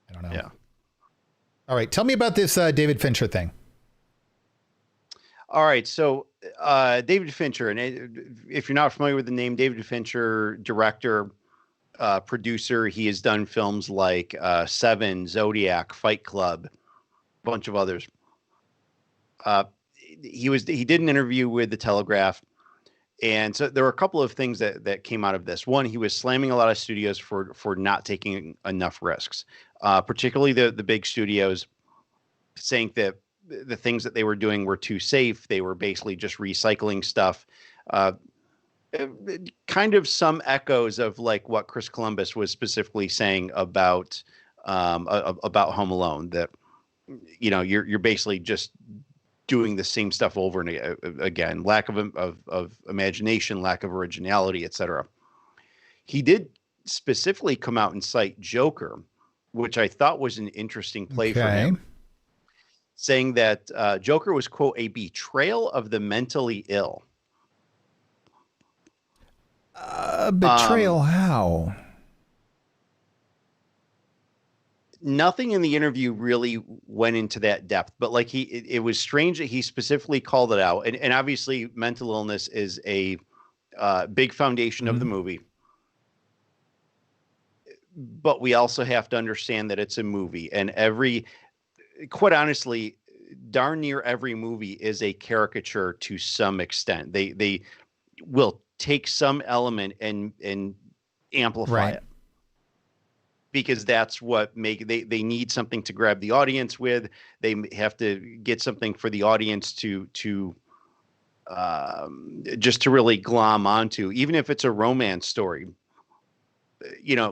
I don't know. Yeah. All right. Tell me about this David Fincher thing. All right. So David Fincher, and if you're not familiar with the name, David Fincher, director, producer, he has done films like Seven, Zodiac, Fight Club, a bunch of others. He did an interview with The Telegraph. And so there were a couple of things that came out of this. One, he was slamming a lot of studios for not taking enough risks, particularly the big studios, saying that the things that they were doing were too safe. They were basically just recycling stuff. Kind of some echoes of like what Chris Columbus was specifically saying about Home Alone, that, you know, you're basically just doing the same stuff over and again, lack of imagination, lack of originality, etc. He did specifically come out and cite Joker, which I thought was an interesting play for him, saying that Joker was, quote, a betrayal of the mentally ill. Betrayal? How? Nothing in the interview really went into that depth, but like it was strange that he specifically called it out. And obviously mental illness is a big foundation of the movie. But we also have to understand that it's a movie, and quite honestly, darn near every movie is a caricature to some extent. They will take some element and amplify it. because that's what they need something to grab the audience with. They have to get something for the audience to just to really glom onto, even if it's a romance story.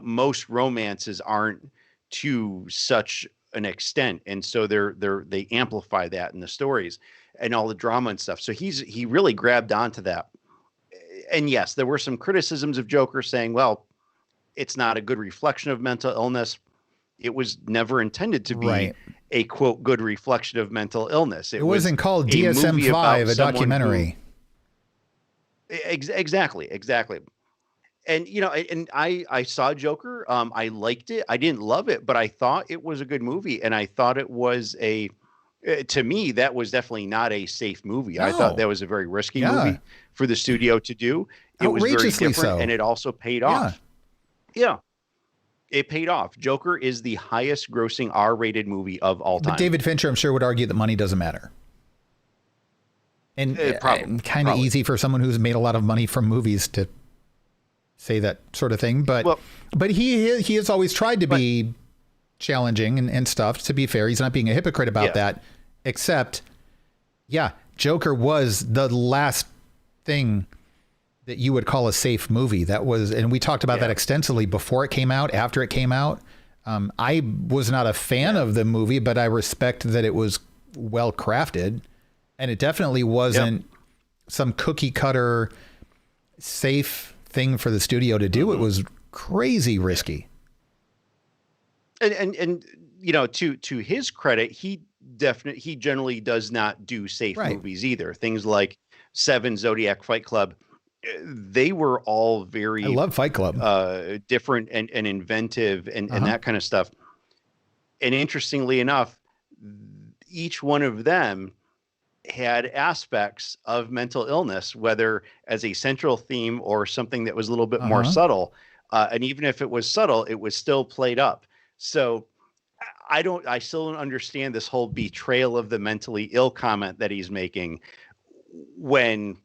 Most romances aren't to such an extent, and so they amplify that in the stories and all the drama and stuff. So he really grabbed onto that. And yes, there were some criticisms of Joker saying, well, it's not a good reflection of mental illness. It was never intended to be a quote good reflection of mental illness. It wasn't called DSM-5, a documentary. Exactly. And and I saw Joker. I liked it. I didn't love it, but I thought it was a good movie, and I thought it was to me, that was definitely not a safe movie. No. I thought that was a very risky movie for the studio to do. It was very different, and it also paid off. Yeah, it paid off. Joker is the highest grossing R-rated movie of all time. But David Fincher, I'm sure, would argue that money doesn't matter. And kind of easy for someone who's made a lot of money from movies to say that sort of thing. But he has always tried to be challenging and stuff. To be fair, he's not being a hypocrite about that. Except, Joker was the last thing that you would call a safe movie. That was, and we talked about that extensively before it came out, after it came out. I was not a fan of the movie, but I respect that it was well crafted, and it definitely wasn't some cookie cutter safe thing for the studio to do. It was crazy risky. And to his credit, he generally does not do safe movies either. Things like Seven, Zodiac, Fight Club, they were all very, I love Fight Club, different and inventive and that kind of stuff. And interestingly enough, each one of them had aspects of mental illness, whether as a central theme or something that was a little bit more subtle. And even if it was subtle, it was still played up. So I still don't understand this whole betrayal of the mentally ill comment that he's making, when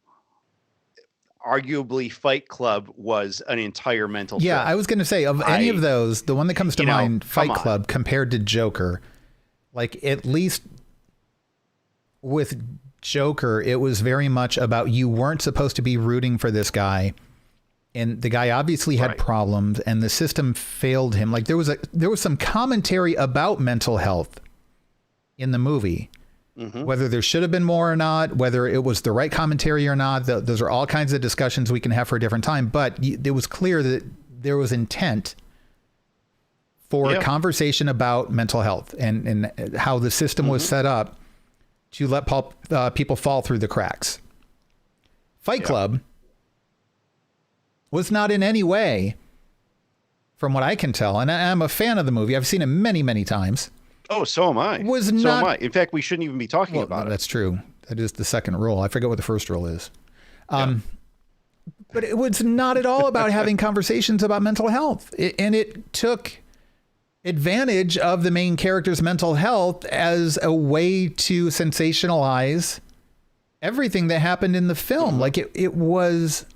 arguably Fight Club was an entire mental film. I was going to say, of any of those, the one that comes to mind, Fight Club, compared to Joker, like, at least with Joker, it was very much about, you weren't supposed to be rooting for this guy, and the guy obviously had problems, and the system failed him. Like, there was some commentary about mental health in the movie. Whether there should have been more or not, whether it was the right commentary or not, those are all kinds of discussions we can have for a different time. But it was clear that there was intent for a conversation about mental health and how the system was set up to let people fall through the cracks. Fight Club was not in any way, from what I can tell, and I'm a fan of the movie. I've seen it many, many times. Oh, so am I. So am I. In fact, we shouldn't even be talking about it. That's true. That is the second rule. I forget what the first rule is. But it was not at all about having conversations about mental health. And it took advantage of the main character's mental health as a way to sensationalize everything that happened in the film. Like, it was...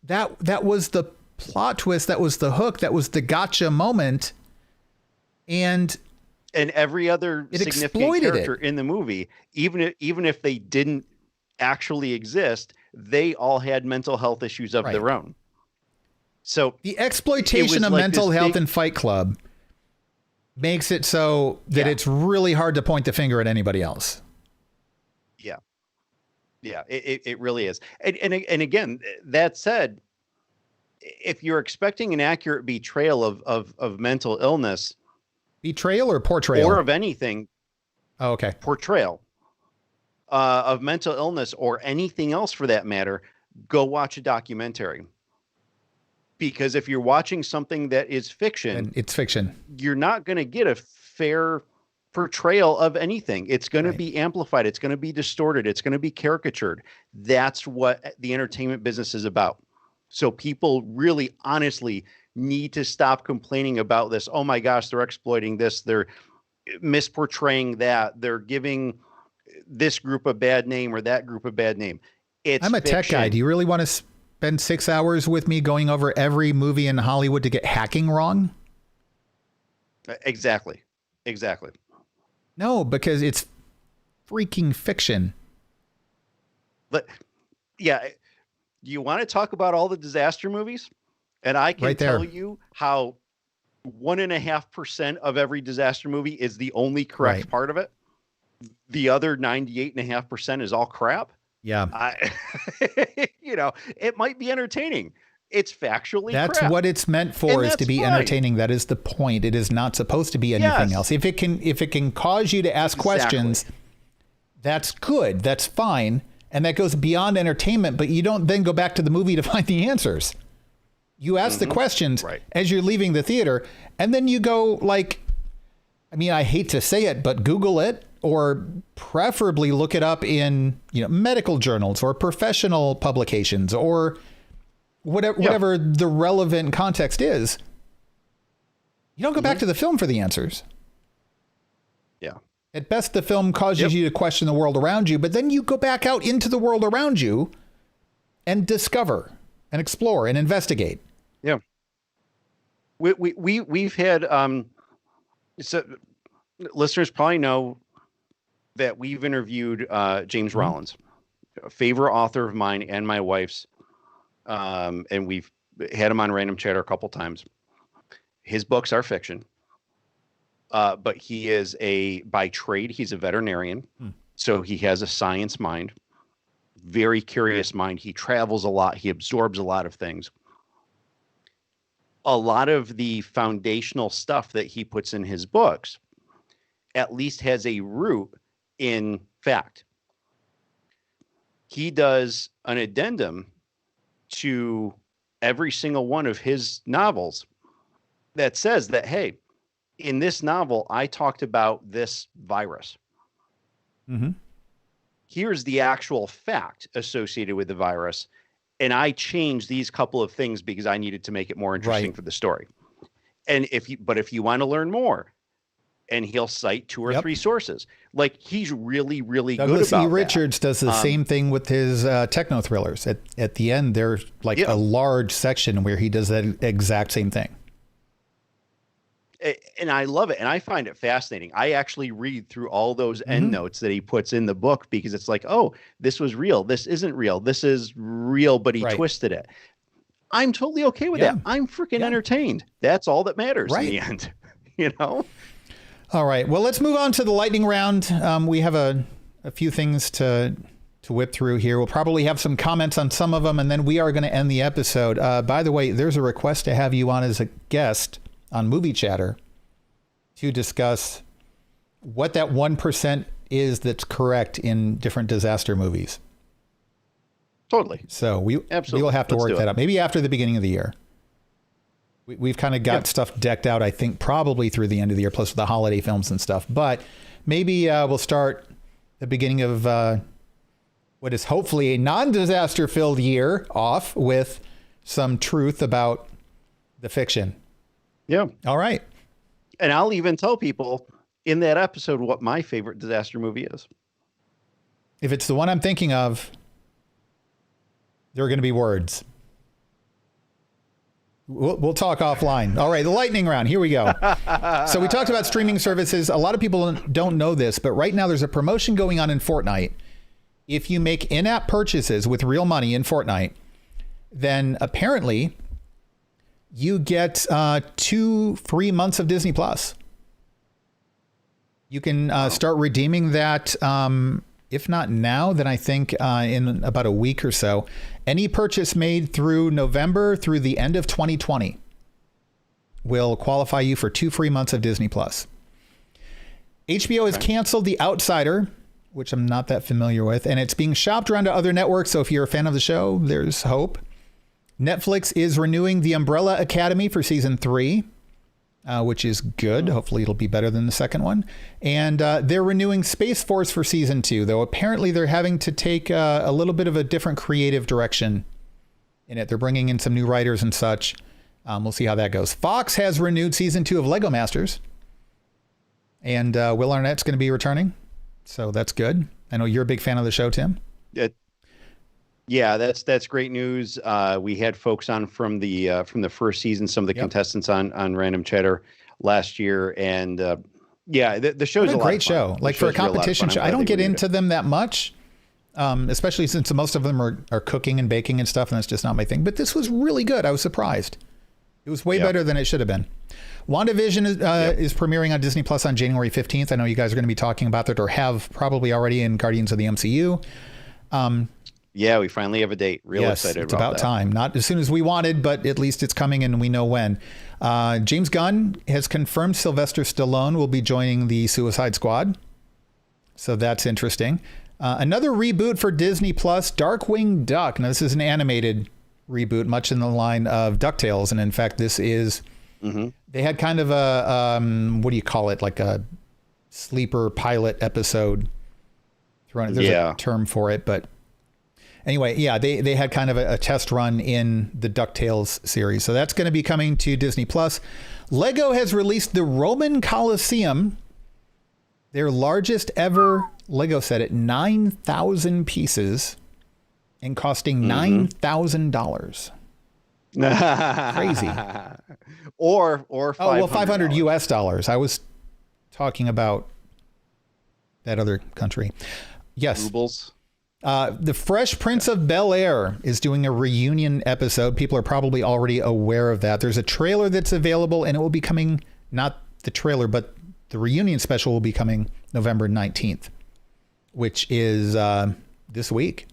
That was the plot twist. That was the hook. That was the gotcha moment. And every other significant character in the movie, even if they didn't actually exist, they all had mental health issues of their own. So the exploitation of mental health in Fight Club makes it so that it's really hard to point the finger at anybody else. Yeah, it really is. And again, that said, if you're expecting an accurate betrayal of mental illness, betrayal or portrayal, or of anything, portrayal of mental illness or anything else for that matter, go watch a documentary. Because if you're watching something that is fiction, and it's fiction, you're not going to get a fair portrayal of anything. It's going to be amplified. It's going to be distorted. It's going to be caricatured. That's what the entertainment business is about. So people really honestly need to stop complaining about this. Oh my gosh, they're exploiting this. They're misportraying that. They're giving this group a bad name or that group a bad name. I'm a tech guy. Do you really want to spend 6 hours with me going over every movie in Hollywood to get hacking wrong? Exactly. Exactly. No, because it's freaking fiction. But yeah, you want to talk about all the disaster movies? And I can Right there. tell you how 1.5% of every disaster movie is the only correct Right. part of it. The other 98.5% is all crap. Yeah. It might be entertaining. It's factually That's crap. what it's meant for, And is to that's be fine. entertaining. That is the point. It is not supposed to be anything Yes. else. If it can cause you to ask questions, that's good. That's fine. And that goes beyond entertainment, but you don't then go back to the movie to find the answers. You ask the questions as you're leaving the theater, and then you go I hate to say it, but Google it, or preferably look it up in, medical journals or professional publications or whatever the relevant context is. You don't go back to the film for the answers. Yeah. At best, the film causes you to question the world around you, but then you go back out into the world around you and discover and explore and investigate. Yeah. We've had so listeners probably know that we've interviewed James Rollins, a favorite author of mine and my wife's, and we've had him on Random Chatter a couple times. His books are fiction, but he is by trade, he's a veterinarian, so he has a science mind, very curious mind. He travels a lot. He absorbs a lot of things. A lot of the foundational stuff that he puts in his books at least has a root in fact. He does an addendum to every single one of his novels that says that, hey, in this novel, I talked about this virus. Mm-hmm. Here's the actual fact associated with the virus. And I changed these couple of things because I needed to make it more interesting for the story. And if you want to learn more, and he'll cite 2 or 3 sources. Like, he's really, really Douglas good about E. Richards does the same thing with his techno thrillers. At the end, there's a large section where he does that exact same thing. And I love it. And I find it fascinating. I actually read through all those endnotes that he puts in the book, because it's like, oh, this was real. This isn't real. This is real, but he twisted it. I'm totally okay with that. I'm freaking entertained. That's all that matters in the end, All right. Well, let's move on to the lightning round. We have a few things to whip through here. We'll probably have some comments on some of them, and then we are going to end the episode. By the way, there's a request to have you on as a guest on Movie Chatter to discuss what that 1% is that's correct in different disaster movies. Totally. So we will have to work that out. Maybe after the beginning of the year. We've kind of got stuff decked out, I think, probably through the end of the year, plus the holiday films and stuff. But maybe we'll start the beginning of what is hopefully a non-disaster filled year off with some truth about the fiction. Yeah. All right. And I'll even tell people in that episode what my favorite disaster movie is. If it's the one I'm thinking of, there are going to be words. We'll talk offline. All right, the lightning round. Here we go. So we talked about streaming services. A lot of people don't know this, but right now there's a promotion going on in Fortnite. If you make in-app purchases with real money in Fortnite, then apparently you get 2 free months of Disney Plus. You can start redeeming that. If not now, then I think in about a week or so. Any purchase made through November through the end of 2020 will qualify you for 2 free months of Disney Plus. HBO has canceled The Outsider, which I'm not that familiar with, and it's being shopped around to other networks. So if you're a fan of the show, there's hope. Netflix is renewing The Umbrella Academy for season 3. Which is good. Hopefully it'll be better than the second one. And they're renewing Space Force for season 2, though apparently they're having to take a little bit of a different creative direction in it. They're bringing in some new writers and such. We'll see how that goes. Fox has renewed season 2 of Lego Masters. And Will Arnett's going to be returning. So that's good. I know you're a big fan of the show, Tim. Yeah, that's great news. We had folks on from the first season, some of the contestants on Random Chatter. last year, and the show's what a lot great of fun. show. The Like for a show's a lot of competition fun. show, I'm I glad don't they get renewed into them that much, especially since most of them are cooking and baking and stuff, and that's just not my thing. But this was really good. I was surprised. It was way better than it should have been. WandaVision is premiering on Disney Plus on January 15th. I know you guys are going to be talking about that, or have probably already in Guardians of the MCU. Yeah, we finally have a date. Real excited it's about about that. time. Not as soon as we wanted, but at least it's coming and we know when. James Gunn has confirmed Sylvester Stallone will be joining the Suicide Squad. So that's interesting. Another reboot for Disney Plus, Darkwing Duck. Now, this is an animated reboot, much in the line of DuckTales. And in fact, this is, they had kind of a, what do you call it? Like a sleeper pilot episode. There's a term for it, but anyway, yeah, they had kind of a test run in the DuckTales series. So that's going to be coming to Disney Plus. Lego has released the Roman Colosseum, their largest ever Lego set at 9,000 pieces and costing $9,000. Crazy. Or $500 US dollars. I was talking about that other country. Yes. Rubles. The Fresh Prince of Bel-Air is doing a reunion episode. People are probably already aware of that. There's a trailer that's available, and it will be coming, not the trailer, but the reunion special will be coming November 19th, which is this week.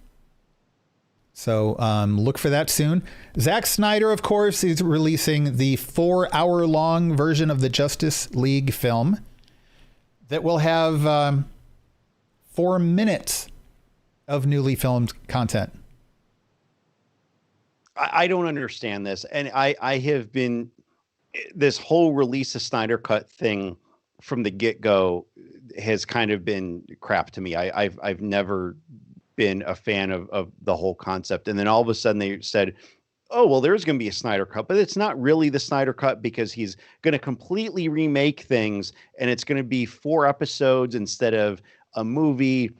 So look for that soon. Zack Snyder, of course, is releasing the 4-hour-long version of the Justice League film that will have 4 minutes of newly filmed content. I don't understand this. And I have been, this whole release of Snyder Cut thing from the get-go has kind of been crap to me. I've never been a fan of the whole concept. And then all of a sudden they said, oh, well, there's going to be a Snyder Cut, but it's not really the Snyder Cut because he's going to completely remake things, and it's going to be 4 episodes instead of a movie.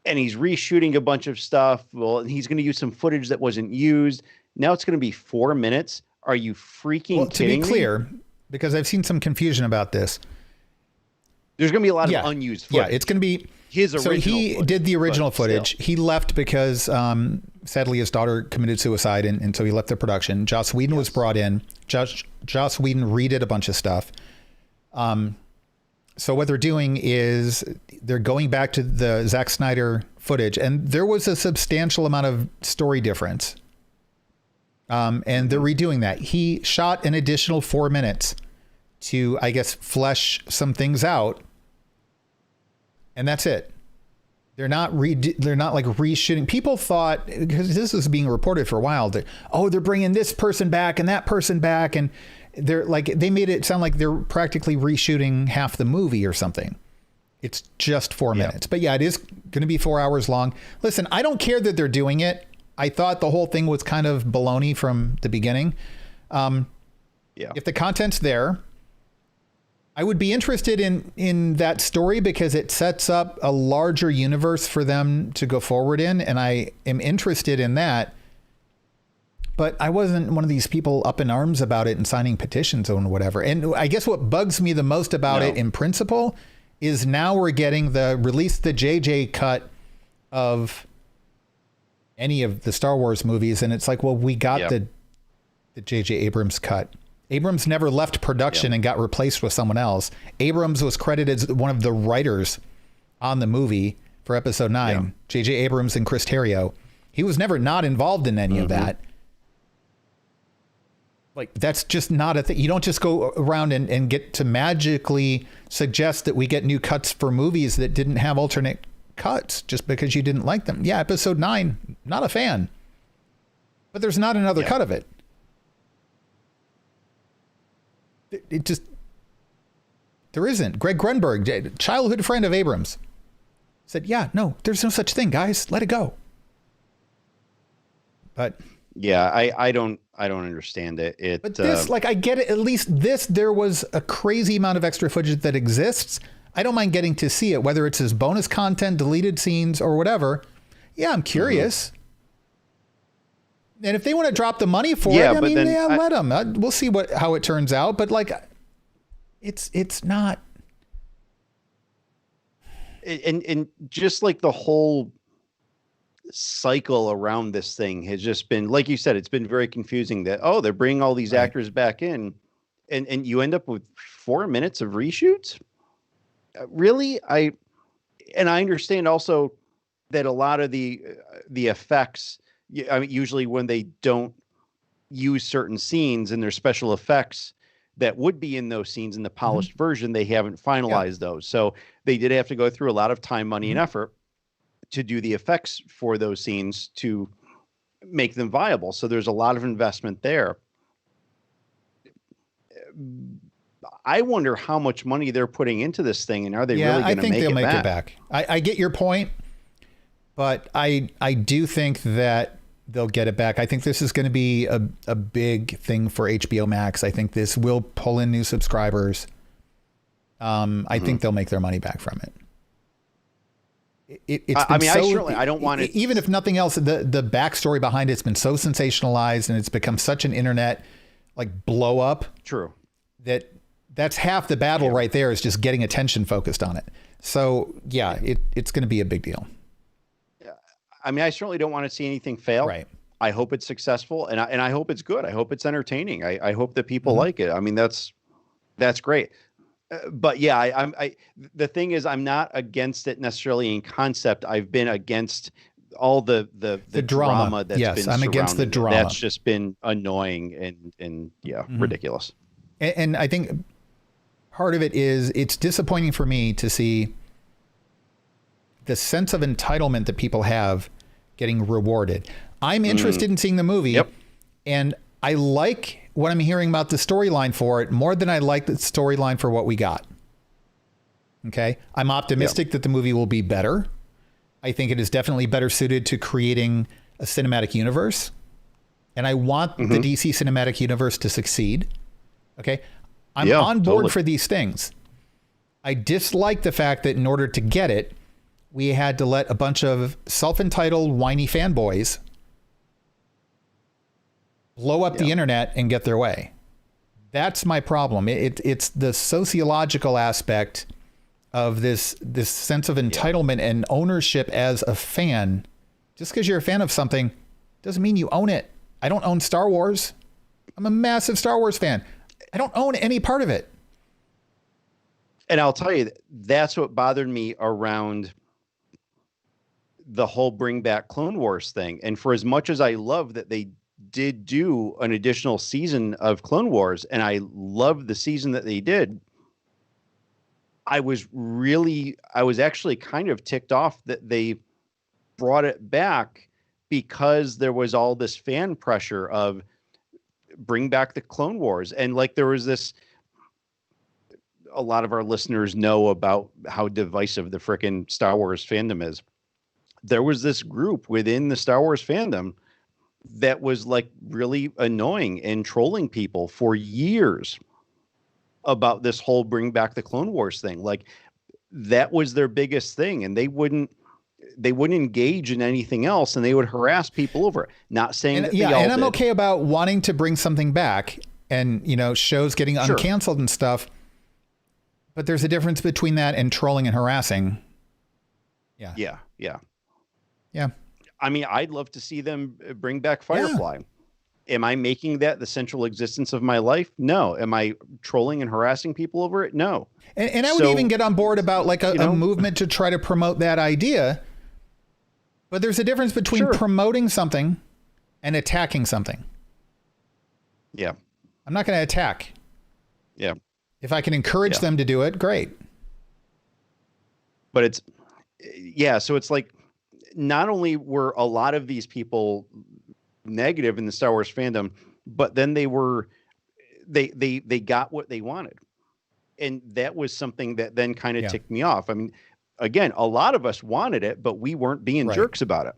And he's reshooting a bunch of stuff. Well, he's going to use some footage that wasn't used. Now it's going to be 4 minutes. Are you freaking kidding me? To be clear, because I've seen some confusion about this, there's going to be a lot of unused footage. Yeah, it's going to be his original. So he footage, did the original footage. Still. He left because sadly his daughter committed suicide, and so he left the production. Joss Whedon was brought in. Joss Whedon redid a bunch of stuff. So what they're doing is they're going back to the Zack Snyder footage, and there was a substantial amount of story difference. And they're redoing that. He shot an additional 4 minutes to, I guess, flesh some things out. And that's it. They're not like reshooting. People thought, because this was being reported for a while, that, they're bringing this person back and that person back, and they're like, they made it sound like they're practically reshooting half the movie or something. It's just 4 minutes. But yeah, it is going to be 4 hours long. Listen, I don't care that they're doing it. I thought the whole thing was kind of baloney from the beginning. If the content's there, I would be interested in that story because it sets up a larger universe for them to go forward in. And I am interested in that. But I wasn't one of these people up in arms about it and signing petitions and whatever. And I guess what bugs me the most about it in principle is now we're getting the JJ cut of any of the Star Wars movies. And it's like, well, we got the JJ Abrams cut. Abrams never left production and got replaced with someone else. Abrams was credited as one of the writers on the movie for episode 9. JJ Abrams and Chris Terrio. He was never not involved in any of that. Like, that's just not a thing. You don't just go around and get to magically suggest that we get new cuts for movies that didn't have alternate cuts just because you didn't like them. Yeah, episode 9, not a fan. But there's not another cut of it. It just, there isn't. Greg Grunberg, childhood friend of Abrams, said, yeah, no, there's no such thing, guys. Let it go. But yeah, I don't understand it. But this, I get it. At least there was a crazy amount of extra footage that exists. I don't mind getting to see it, whether it's as bonus content, deleted scenes, or whatever. Yeah, I'm curious. And if they want to drop the money for it, let them. We'll see how it turns out. But It's not. And just like the whole cycle around this thing has just been, like you said, it's been very confusing that, oh, they're bringing all these actors back in, and you end up with 4 minutes of reshoots. Really? I understand also that a lot of the effects, I mean, usually when they don't use certain scenes and their special effects that would be in those scenes in the polished version, they haven't finalized those. So they did have to go through a lot of time, money, and effort to do the effects for those scenes to make them viable. So there's a lot of investment there. I wonder how much money they're putting into this thing, and are they really going to make it back? I think they'll make it back. I get your point, but I do think that they'll get it back. I think this is going to be a big thing for HBO Max. I think this will pull in new subscribers. I think they'll make their money back from it. I don't want it. Even if nothing else, the backstory behind it's been so sensationalized and it's become such an internet like blow up. True. That's half the battle right there, is just getting attention focused on it. So it's going to be a big deal. I mean, I certainly don't want to see anything fail. Right. I hope it's successful, and I hope it's good. I hope it's entertaining. I hope that people like it. I mean, that's great. But yeah, the thing is, I'm not against it necessarily in concept. I've been against all the drama that's been I'm against the drama. That's just been annoying and ridiculous. And I think part of it is it's disappointing for me to see the sense of entitlement that people have getting rewarded. I'm interested in seeing the movie, and I like what I'm hearing about the storyline for it more than I like the storyline for what we got. Okay. I'm optimistic that the movie will be better. I think it is definitely better suited to creating a cinematic universe. And I want the DC cinematic universe to succeed. Okay. I'm on board for these things. I dislike the fact that in order to get it, we had to let a bunch of self-entitled, whiny fanboys blow up the internet and get their way. That's my problem. It's the sociological aspect of this sense of entitlement and ownership as a fan. Just because you're a fan of something doesn't mean you own it. I don't own Star Wars. I'm a massive Star Wars fan. I don't own any part of it. And I'll tell you, that's what bothered me around the whole bring back Clone Wars thing. And for as much as I love that they did do an additional season of Clone Wars, and I love the season that they did, I was actually kind of ticked off that they brought it back, because there was all this fan pressure of bring back the Clone Wars. And like, there was this, a lot of our listeners know about how divisive the frickin' Star Wars fandom is. There was this group within the Star Wars fandom that was like really annoying and trolling people for years about this whole bring back the Clone Wars thing. Like, that was their biggest thing, and they wouldn't engage in anything else, and they would harass people over it. Not saying that and I'm okay about wanting to bring something back and, shows getting uncanceled and stuff. But there's a difference between that and trolling and harassing. Yeah. I mean, I'd love to see them bring back Firefly. Am I making that the central existence of my life? No. Am I trolling and harassing people over it? No. And I would even get on board about like a movement to try to promote that idea. But there's a difference between promoting something and attacking something. Yeah. I'm not going to attack. Yeah. If I can encourage them to do it, great. But so it's like, not only were a lot of these people negative in the Star Wars fandom, but then they got what they wanted. And that was something that then kind of ticked me off. I mean, again, a lot of us wanted it, but we weren't being jerks about it.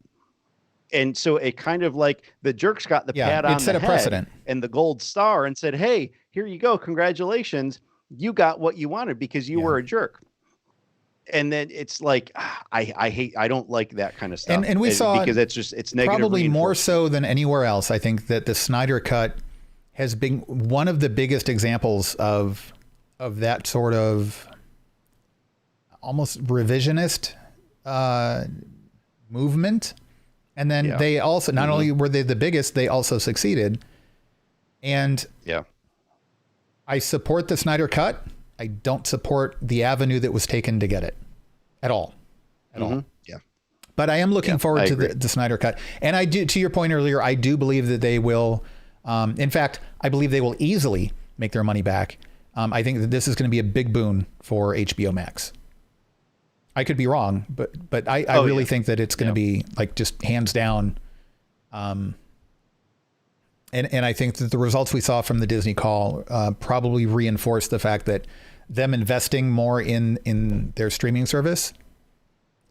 And so it kind of like the jerks got the pat on the head precedent and the gold star and said, hey, here you go. Congratulations. You got what you wanted because you were a jerk. And then it's like, I don't like that kind of stuff. And we saw, because it's negative. Probably more so than anywhere else. I think that the Snyder Cut has been one of the biggest examples of that sort of almost revisionist movement. And then they also, not only were they the biggest, they also succeeded. And I support the Snyder Cut. I don't support the avenue that was taken to get it at all. At all. Yeah. But I am looking forward to the Snyder Cut. And I do, to your point earlier, I do believe that they will, in fact, I believe they will easily make their money back. I think that this is going to be a big boon for HBO Max. I could be wrong, but I really think that it's going to be like just hands down. And I think that the results we saw from the Disney call probably reinforce the fact that them investing more in their streaming service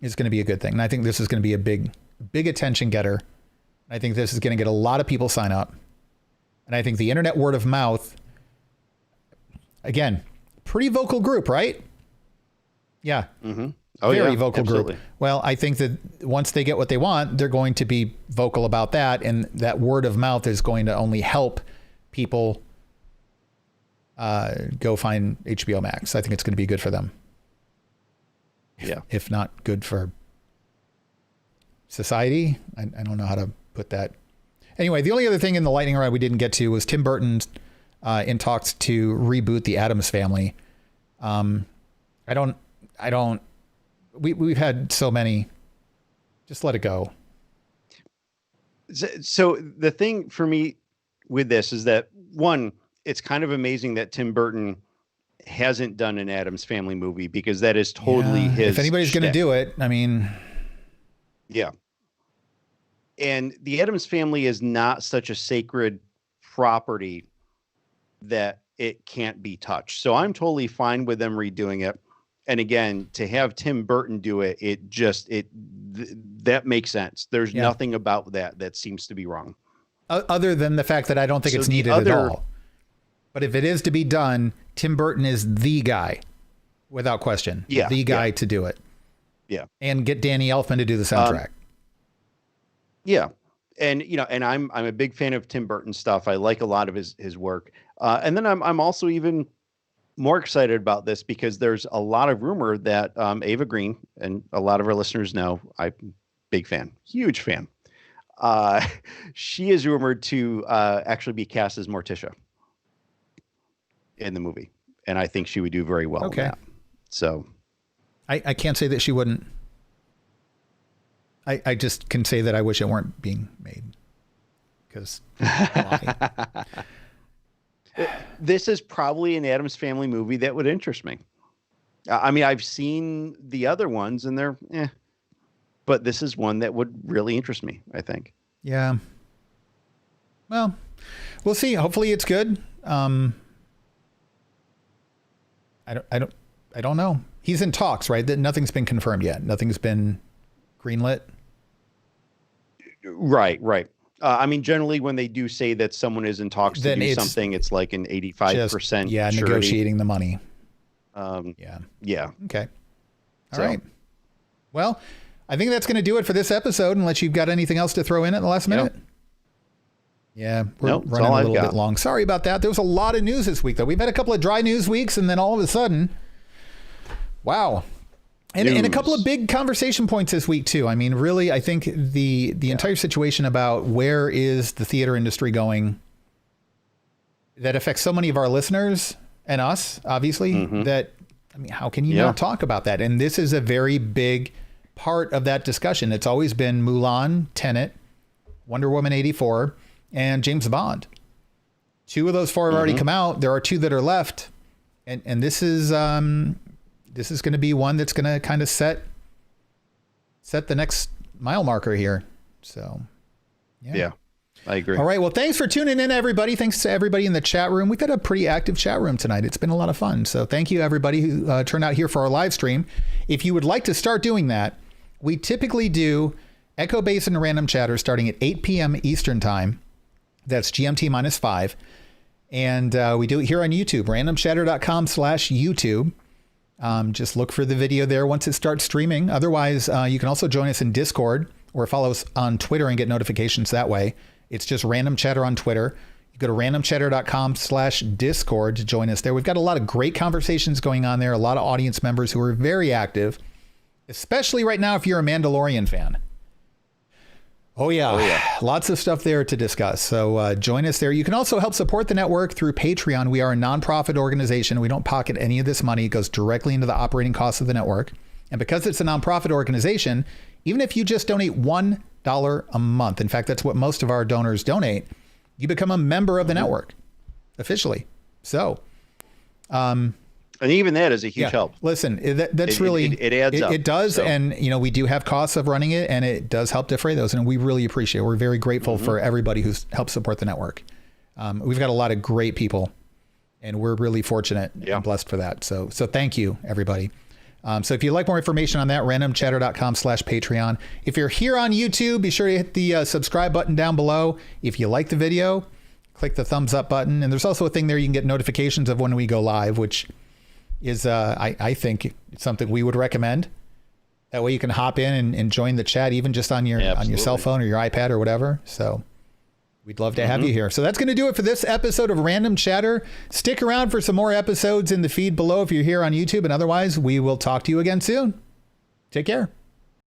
is going to be a good thing. And I think this is going to be a big attention getter. I think this is going to get a lot of people sign up. And I think the internet word of mouth, again, pretty vocal group, right? Yeah. Mm-hmm. Very vocal group. Well, I think that once they get what they want, they're going to be vocal about that. And that word of mouth is going to only help people go find HBO Max. I think it's going to be good for them. Yeah. If not good for society. I don't know how to put that. Anyway, the only other thing in the lightning round we didn't get to was Tim Burton in talks to reboot the Addams Family. We've had so many. Just let it go. So the thing for me with this is that, one, it's kind of amazing that Tim Burton hasn't done an Addams Family movie, because that is totally his. If anybody's going to do it, I mean. Yeah. And the Addams Family is not such a sacred property that it can't be touched. So I'm totally fine with them redoing it. And again, to have Tim Burton do it, that makes sense. There's nothing about that seems to be wrong. Other than the fact that I don't think it's needed at all. But if it is to be done, Tim Burton is the guy, without question. Yeah, the guy to do it. Yeah. And get Danny Elfman to do the soundtrack. Yeah. And, and I'm a big fan of Tim Burton stuff. I like a lot of his work. And then I'm also even more excited about this because there's a lot of rumor that Ava Green, and a lot of our listeners know, I'm big fan, huge fan. She is rumored to actually be cast as Morticia in the movie. And I think she would do very well in that. So I can't say that she wouldn't. I just can say that I wish it weren't being made. Because why? This is probably an Addams Family movie that would interest me. I mean, I've seen the other ones and they're but this is one that would really interest me, I think. Yeah. Well, we'll see. Hopefully it's good. I don't know. He's in talks, right? That nothing's been confirmed yet. Nothing's been greenlit. Right. I mean, generally, when they do say that someone is in talks to do something, it's like an 85%. Yeah, surety. Negotiating the money. Yeah. Okay. All right. Well, I think that's going to do it for this episode, unless you've got anything else to throw in at the last minute. Yeah, we're running a little bit long. Sorry about that. There was a lot of news this week, though. We've had a couple of dry news weeks, and then all of a sudden, wow. And a couple of big conversation points this week, too. I mean, really, I think the entire situation about where is the theater industry going, that affects so many of our listeners and us, obviously, that, I mean, how can you not talk about that? And this is a very big part of that discussion. It's always been Mulan, Tenet, Wonder Woman 84, and James Bond. 2 of those 4 have already come out. There are 2 that are left. And this is going to be one that's going to kind of set the next mile marker here. So, yeah, I agree. All right. Well, thanks for tuning in, everybody. Thanks to everybody in the chat room. We've got a pretty active chat room tonight. It's been a lot of fun. So thank you, everybody who turned out here for our live stream. If you would like to start doing that, we typically do Echo Basin Random Chatter starting at 8 p.m. Eastern time. That's GMT -5. And we do it here on YouTube, randomchatter.com/YouTube. Just look for the video there once it starts streaming. Otherwise, you can also join us in Discord or follow us on Twitter and get notifications that way. It's just Random Chatter on Twitter. You Go to randomchatter.com/Discord to join us there. We've got a lot of great conversations going on there. A lot of audience members who are very active, especially right now if you're a Mandalorian fan. Oh yeah. Lots of stuff there to discuss. So join us there. You can also help support the network through Patreon. We are a nonprofit organization. We don't pocket any of this money. It goes directly into the operating costs of the network. And because it's a nonprofit organization, even if you just donate $1 a month, in fact, that's what most of our donors donate, you become a member of the network officially. So, and even that is a huge help. Listen, that's really, it adds up. It does. So. And, we do have costs of running it, and it does help defray those. And we really appreciate it. We're very grateful for everybody who's helped support the network. We've got a lot of great people, and we're really fortunate and blessed for that. So thank you, everybody. So if you'd like more information on that, randomchatter.com/Patreon. If you're here on YouTube, be sure to hit the subscribe button down below. If you like the video, click the thumbs up button. And there's also a thing there you can get notifications of when we go live, which is, I think, something we would recommend. That way you can hop in and join the chat, even just on your cell phone or your iPad or whatever. So we'd love to have you here. So that's going to do it for this episode of Random Chatter. Stick around for some more episodes in the feed below if you're here on YouTube. And otherwise, we will talk to you again soon. Take care.